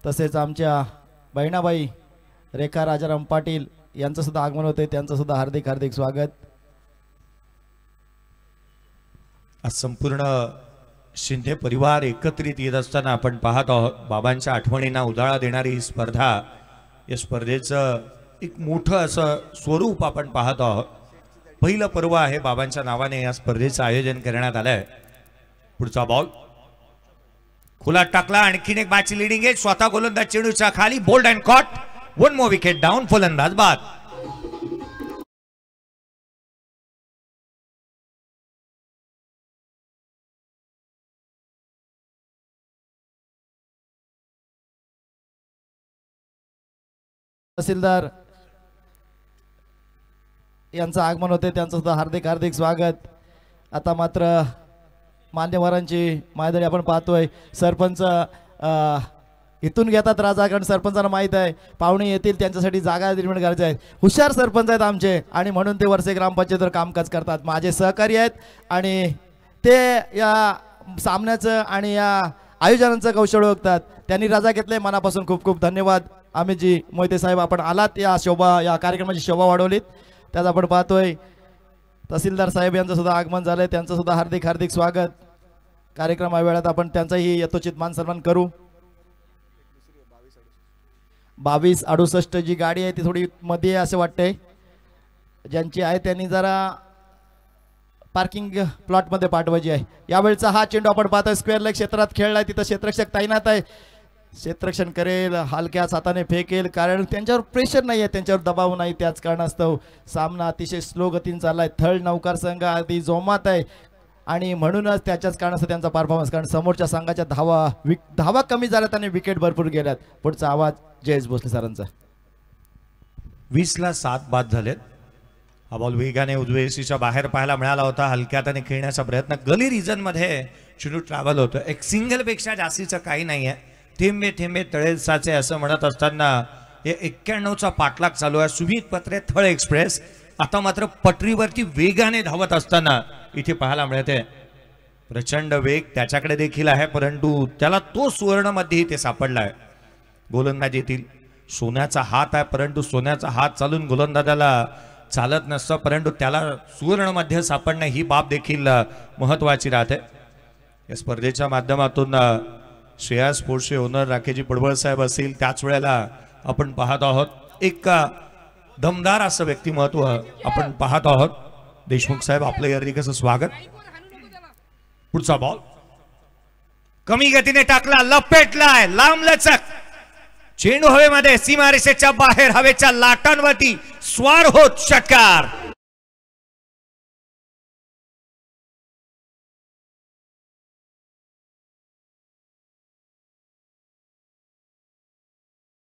S3: तसेच आमच्या बहिणाबाई रेखा राजाराम पाटील यांचं सुद्धा आगमन होतंय. त्यांचं सुद्धा हार्दिक हार्दिक स्वागत.
S4: आज संपूर्ण शिंदे परिवार एकत्रित येत असताना आपण पाहत आहोत. बाबांच्या आठवणींना उजाळा देणारी ही स्पर्धा, या स्पर्धेचं एक मोठं असं स्वरूप आपण पाहत आहोत. पहिलं पर्व आहे बाबांच्या नावाने या स्पर्धेचं आयोजन करण्यात आलंय. पुढचा बॉल खुला टाकला, आणखीन एक मॅच लिडिंग आहे. स्वतः गोलंदाज चेंडूच्या खाली, bowled and caught. 1 more wicket down, फलंदाज बाद.
S3: तहसीलदार यांचं आगमन होते, त्यांचं सुद्धा हार्दिक हार्दिक स्वागत. आता मात्र मान्यवरांची मायदळी आपण पाहतोय. सरपंच इथून घेतात राजा, कारण सरपंचांना माहीत आहे पाहुणे येतील त्यांच्यासाठी जागा निर्माण करायच्या आहेत. हुशार सरपंच आहेत आमचे आणि म्हणून ते वर्षे ग्रामपंचायतीवर कामकाज करतात. माझे सहकारी आहेत आणि ते या सामन्याचं आणि या आयोजनांचं कौशल्य ओळखतात. त्यांनी रजा घेतले, मनापासून खूप खूप धन्यवाद. अमितजी मोहिते साहेब आपण आलात, या कार्यक्रमाची शोभा वाढवलीत, त्यात आपण पाहतोय. तहसीलदार साहेब यांचं सुद्धा आगमन झालंय, त्यांचं सुद्धा हार्दिक हार्दिक स्वागत. कार्यक्रमा वेळात आपण त्यांचाही यथोचित मान सन्मान करू. 2268 जी गाडी आहे ती थोडी मध्ये असं वाटतंय, ज्यांची आहे त्यांनी जरा पार्किंग प्लॉटमध्ये पाठवायची आहे. यावेळचा हा चेंडू आपण पाहतोय स्क्वेअर लेग क्षेत्रात खेळलाय, तिथं क्षेत्ररक्षक तैनात आहे. क्षेत्ररक्षण करेल, हलक्याच हाताने फेकेल, कारण त्यांच्यावर प्रेशर नाही आहे, त्यांच्यावर दबाव नाही. त्याच कारणास्तव सामना अतिशय स्लो गतीने चाललाय. थर्ड नौकार संघ आधी जोमात आहे आणि म्हणूनच त्याच्याच कारणास्तव त्यांचा परफॉर्मन्स, कारण समोरच्या संघाच्या धावा कमी झाल्यात आणि विकेट भरपूर गेल्यात. पुढचा आवाज जयेश भोसले सरांचा.
S4: 20ला 7 बाद झालेत. हा बॉल वेगाने उजवेसीच्या बाहेर पाहायला मिळाला होता. हलक्यात आणि खेळण्याचा प्रयत्न गली रिजन मध्ये चेंडू ट्रॅव्हल होतो. एक सिंगल पेक्षा जास्तीचं काही नाहीये. थेंबे थेंबे तळे साचे असं म्हणत असताना हे 91चा पाठलाग चालू आहे. सुमित पत्रे थळ एक्सप्रेस आता मात्र पटरीवरती वेगाने धावत असताना इथे पाहायला मिळते. प्रचंड वेग त्याच्याकडे देखील आहे, परंतु त्याला तो सुवर्ण मध्ये इथे सापडलाय. गोलंदाज येतील. सोन्याचा हात आहे, परंतु सोन्याचा हात चालून गोलंदाजाला चालत नसतं, परंतु त्याला सुवर्ण मध्ये सापडणं ही बाब देखील महत्वाची राहते. या स्पर्धेच्या माध्यमातून श्रेया स्पोर्ट्सचे ओनर राकेजी पडवळ साहेब असतील, त्याच वेळेला आपण पाहत आहोत एक दमदार असं व्यक्तिमत्व आपण पाहत आहोत. देशमुख साहेब आपलं यार्दिकचं स्वागत. पुढचा बॉल कमी गतीने टाकला, लपेटलाय, लांब लचक चेंडू हवेमध्ये सीमारेषेच्या बाहेर हवेच्या लाटांवरती स्वार होत षटकार.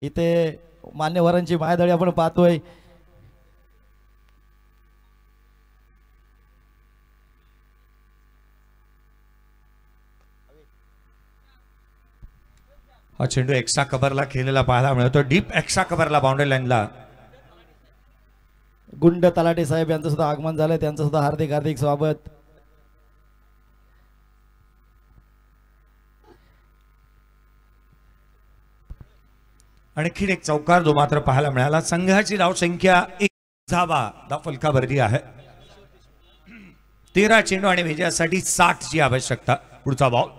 S3: इथे मान्यवरांची मायदळी आपण पाहतोय.
S4: हा चेंडू एक्स्ट्रा कव्हरला खेळलेला पाहायला मिळतो. डीप एक्स्ट्रा कव्हरला बाउंड्री लाईनला.
S3: गुंड तलाटे साहेब यांचं सुद्धा आगमन झालंय, त्यांचं सुद्धा हार्दिक हार्दिक स्वागत.
S4: आणखीन एक चौकार जो मात्र पाहायला मिळाला. संघाची धावसंख्या 1 धावा फलकावरती आहे. 13 चेंडू आणि विजयासाठी 60 ची आवश्यकता. पुढचा बॉल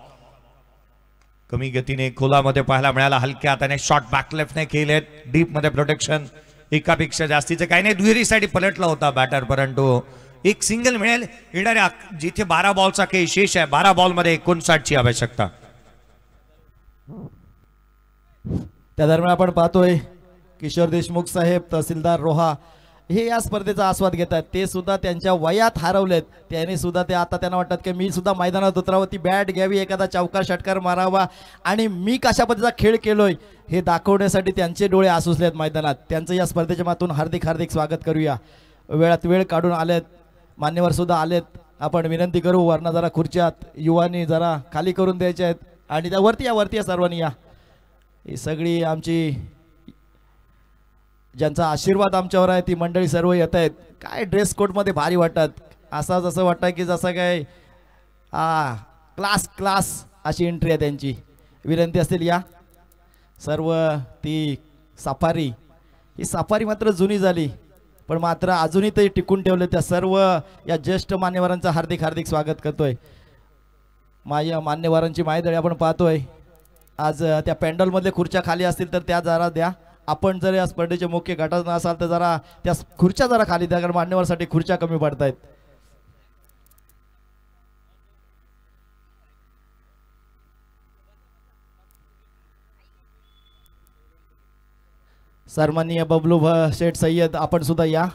S4: कमी गतीने खोलामध्ये पाहायला मिळाला. हलक्या हाताने शॉट बॅक लेफ्टने केलेत. डीप मध्ये प्रोटेक्शन एकापेक्षा जास्तीचं काही नाही. दुहेरीसाठी पलटला होता बॅटर, परंतु एक सिंगल मिळेल. येणाऱ्या जिथे 12 बॉलचा काही शेष आहे, 12 बॉलमध्ये 59 ची आवश्यकता.
S3: त्या दरम्यान आपण पाहतोय किशोर देशमुख साहेब, तहसीलदार रोहा हे या स्पर्धेचा आस्वाद घेतात. ते सुद्धा त्यांच्या वयात हरवलेत, त्याने सुद्धा ते आता त्यांना वाटतात की मी सुद्धा मैदानात उतरावं, ती बॅट घ्यावी, एखादा चौकार षटकार मारावा आणि मी कशा पद्धतीचा खेळ केलोय हे दाखवण्यासाठी त्यांचे डोळे आसुसलेत मैदानात. त्यांचं या स्पर्धेच्या मातून हार्दिक हार्दिक स्वागत करूया. वेळात वेळ काढून आलेत, मान्यवर सुद्धा आलेत. आपण विनंती करू वरना जरा खुर्च्यात युवानी जरा खाली करून द्यायचे आहेत आणि त्या वरती या सर्वांनी या. ही सगळी आमची ज्यांचा आशीर्वाद आमच्यावर आहे ती मंडळी सर्व येत आहेत. काय ड्रेस कोडमध्ये भारी वाटतात, असा जसं वाटतं की जसं काय क्लास अशी एंट्री आहे त्यांची. विनंती असतील या सर्व. ती सफारी, ही सफारी मात्र जुनी झाली, पण मात्र अजूनही ते टिकून ठेवले. त्या सर्व या ज्येष्ठ मान्यवरांचं हार्दिक हार्दिक स्वागत करतोय. माझ्या मान्यवरांची मायदळी आपण पाहतोय. आज त्या पॅन्डलमधले खुर्च्या खाली असतील तर त्या जरा द्या. आपण जर या स्पर्धेचे मुख्य घटक असाल तर जरा त्या खुर्च्या जरा खाली द्या, कारण मान्यवरांसाठी खुर्च्या कमी पडत आहेत. सन्माननीय बबलू शेठ सय्यद आपण सुद्धा या.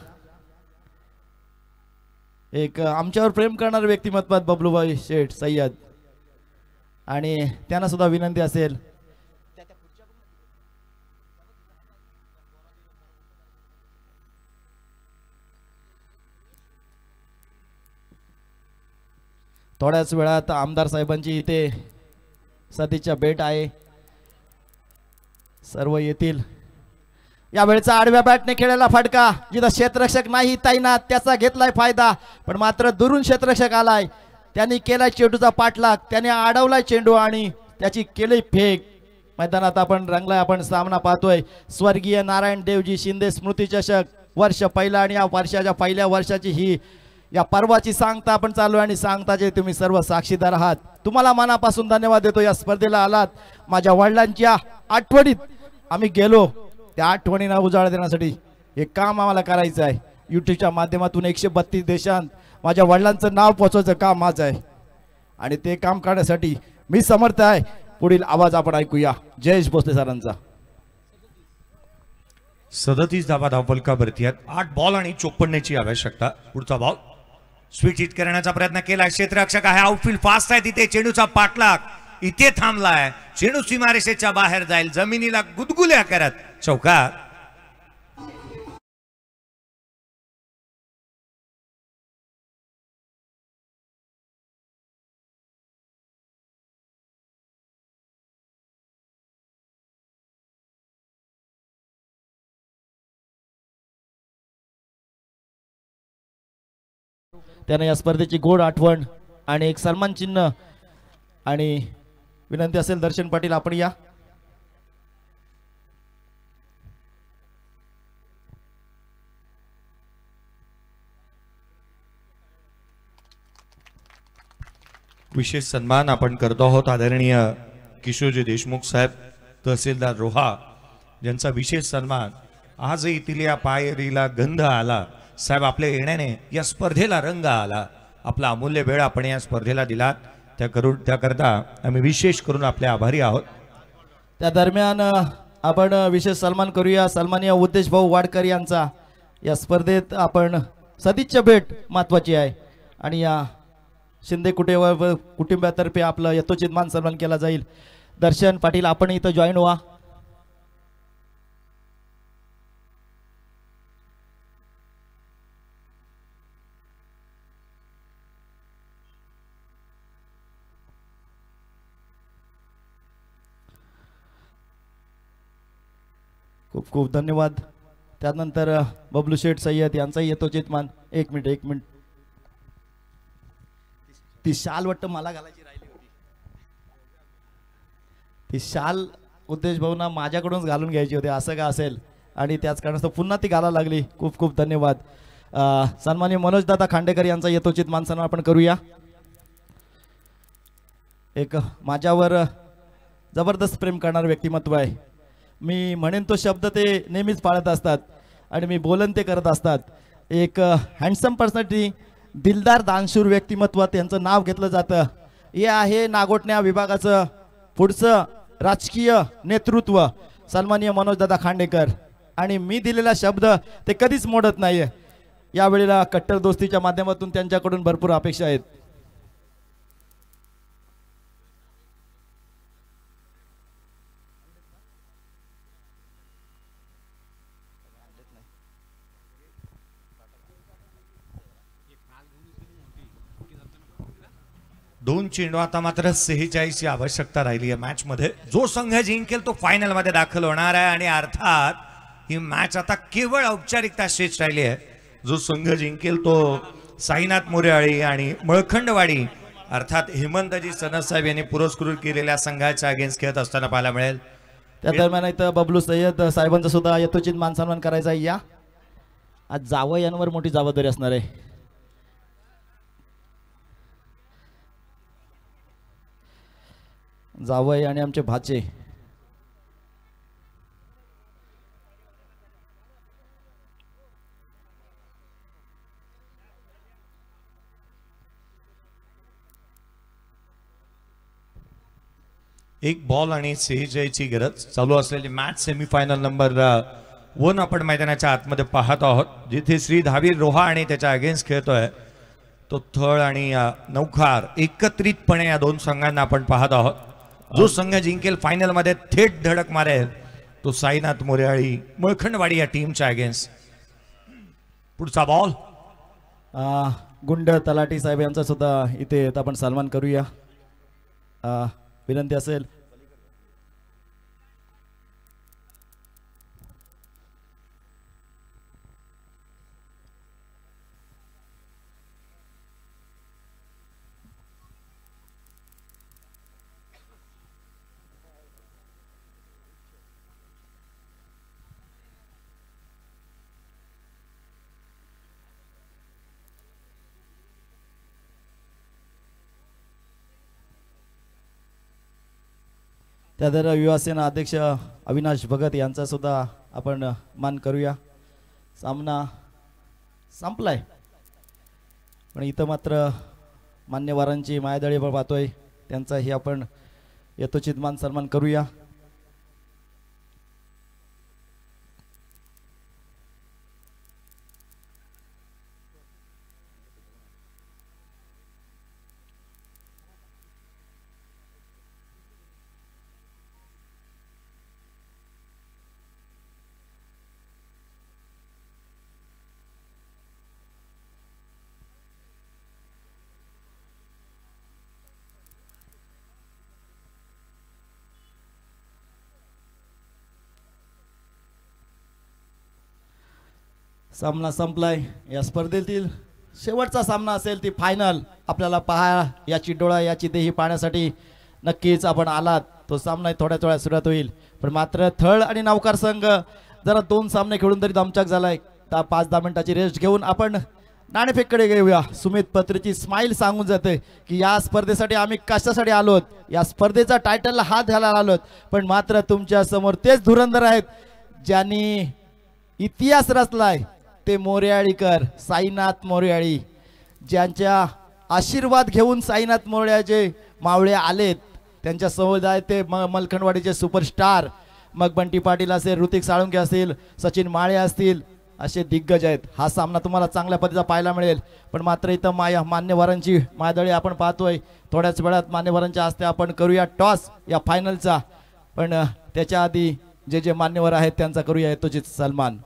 S3: एक आमच्यावर प्रेम करणारे व्यक्तिमत्व बबलूभाई शेठ सय्यद, आणि त्यांना सुद्धा विनंती असेल थोड्याच वेळात आमदार साहेबांची इथे सतीच्या भेट आहे, सर्व येतील. या वेळचा आडव्या बॅटने खेळलेला फटका, जिथं क्षेत्ररक्षक नाही ताईनाथ त्याचा घेतलाय फायदा, पण मात्र दुरून क्षेत्ररक्षक आलाय, त्यांनी केलाय चेंडूचा पाठलाग, त्याने अडवलाय चेंडू आणि त्याची केली फेक. मैदानात आपण रंगलाय, आपण सामना पाहतोय. स्वर्गीय नारायण देवजी शिंदे स्मृती चषक वर्ष पहिला आणि या वर्षाच्या पहिल्या वर्षाची ही या पर्वाची सांगता आपण चालू आहे आणि सांगताचे तुम्ही सर्व साक्षीदार आहात. तुम्हाला मनापासून धन्यवाद देतो. या स्पर्धेला आलात, माझ्या वडिलांच्या आठवणीत आम्ही गेलो, त्या आठवणींना उजाळा देण्यासाठी हे काम आम्हाला करायचं आहे. यूट्यूबच्या माध्यमातून 132 देशांत माझ्या वडिलांचं नाव पोचवायचं काम माझं आहे आणि ते काम करण्यासाठी मी समर्थ आहे. पुढील आवाज आपण ऐकूया जयेश भोसले सरांचा.
S4: 37 धावा धावफलकावरती आहेत. 8 बॉल आणि 54ची आवश्यकता. पुढचा बॉल स्विच हिट करण्याचा प्रयत्न केला, क्षेत्ररक्षक आहे, आउटफील्ड फास्ट आहे, तिथे चेंडूचा पाठलाग इथे थांबलाय, चेंडू सीमारेषेच्या बाहेर जाईल, जमिनीला गुदगुल्या करत चौकार.
S3: त्याने या स्पर्धेची गोड आठवण आणि एक सन्मान चिन्ह आणि विनंती असेल दर्शन पाटील आपण या.
S4: विशेष सन्मान आपण करतो आहोत आदरणीय किशोरजी देशमुख साहेब तहसीलदार रोहा यांचा विशेष सन्मान. आज येथील या पायरीला गंध आला साहेब, आपल्या येण्याने या स्पर्धेला रंग आला. आपला अमूल्य वेळ आपण या स्पर्धेला दिलात त्याकरता आम्ही विशेष करून आपले आभारी आहोत.
S3: त्या दरम्यान आपण विशेष सन्मान करूया सन्माननीय उद्देश भाऊ वाडकर यांचा. या स्पर्धेत आपण सदिच्छा भेट महत्वाची आहे आणि या शिंदे कुटुंबातर्फे आपलं यथोचित मान सन्मान केला जाईल. दर्शन पाटील आपण इथं जॉईन व्हा. खूप खूप धन्यवाद. त्यानंतर बबलू शेठ सय्यद यांचाही यथोचित मान. एक मिनिट ती शाल वाटतं मला घालायची राहिली होती, ती शाल उद्देश भाऊंना माझ्याकडूनच घालून घ्यायची होती, असं का असेल आणि त्याच कारणास्तव पुन्हा ती घालायला लागली. खूप खूप धन्यवाद. सन्माननीय मनोजदादा खांडेकर यांचा यथोचित मान सन्मान आपण करूया. एक माझ्यावर जबरदस्त प्रेम करणारं व्यक्तिमत्व आहे. मी म्हणेन तो शब्द ते नेहमीच पाळत असतात आणि मी बोलन ते करत असतात. एक हँडसम पर्सनॅलिटी, दिलदार दानशूर व्यक्तिमत्व त्यांचं नाव घेतलं जातं. हे आहे नागोठण्या विभागाचं पुढचं राजकीय नेतृत्व सन्माननीय मनोजदादा खांडेकर आणि मी दिलेला शब्द ते कधीच मोडत नाही. यावेळेला कट्टर दोस्तीच्या माध्यमातून त्यांच्याकडून भरपूर अपेक्षा आहेत.
S4: दोन चेंडू आता मात्र 46 ची आवश्यकता राहिली आहे मॅच मध्ये. जो संघ जिंकेल तो फायनल मध्ये दाखल होणार आहे आणि अर्थात ही मॅच आता केवळ औपचारिकता शेष राहिली आहे. जो संघ जिंकेल तो साईनाथ मोरेआळी आणि मळखंडवाडी अर्थात हेमंतजी सनद साहेब यांनी पुरस्कृत केलेल्या संघाच्या अगेन्स्ट खेळत असताना पाहायला मिळेल.
S3: त्या दरम्यान इथं बबलू सय्यद साहेबांचा सुद्धा यथोचित मान सन्मान करायचा आहे. या आज जावयांवर मोठी जबाबदारी असणार आहे. जावई आणि आमचे भाचे
S4: एक बॉल आणि 46ची गरज. चालू असलेली मॅच सेमीफायनल नंबर 1 आपण मैदानाच्या आतमध्ये पाहत आहोत, जिथे श्री धावीर रोहा आणि त्याच्या अगेन्स्ट खेळतोय तो थळ आणि नौखार. एकत्रितपणे या दोन संघांना आपण पाहत आहोत. जो संघ जिंकेल फायनल मध्ये थेट धडक मारेल तो साईनाथ मोरेआळी मळखंडवाडी या टीमच्या अगेन्स्ट. पुढचा बॉल
S3: गुंड तलाठी साहेब यांचा सुद्धा इथे आपण सन्मान करूया. विनंती असेल. त्यानंतर युवा सेना अध्यक्ष अविनाश भगत यांचा सुद्धा आपण मान करूया. सामना संपलाय पण इथं मात्र मान्यवरांची मायादळी पाहतोय त्यांचाही आपण यथोचित मान सन्मान करूया. सामना संपलाय. या स्पर्धेतील शेवटचा सामना असेल ती फायनल आपल्याला पहा याची डोळा याची देही पाहण्यासाठी नक्कीच आपण आलात. तो सामना थोड्या थोड्या सुरुवात होईल पण मात्र थळ आणि नौकार संघ जरा 2 सामने खेळून तरी दमचक झालाय. 5-10 मिनिटाची रेस्ट घेऊन आपण नाणेफेककडे घेऊया. सुमित पत्रीची स्माइल सांगून जाते की या स्पर्धेसाठी आम्ही कशासाठी आलोत, या स्पर्धेचा टायटलला हात घालायला आलोत. पण मात्र तुमच्या समोर तेच धुरंधर आहेत ज्यांनी इतिहास रचलाय. ते मोरयाळीकर साईनाथ मोरयाळी ज्यांच्या आशीर्वाद घेऊन साईनाथ मोरयाचे मावळे आलेत. त्यांच्या सोबत आहे ते मलखंडवाडीचे सुपरस्टार मग बंटी पाटील असेल, ऋतिक साळुंके असतील, सचिन माळे असतील, असे दिग्गज आहेत. हा सामना तुम्हाला चांगल्या पद्धतीचा पाहायला मिळेल. पण मात्र इथं मान्यवरांची मायादळी आपण पाहतोय. थोड्याच वेळात मान्यवरांच्या हस्ते आपण करूया टॉस या फायनलचा. पण त्याच्या आधी जे जे मान्यवर आहेत त्यांचा करूया यथोचित सन्मान.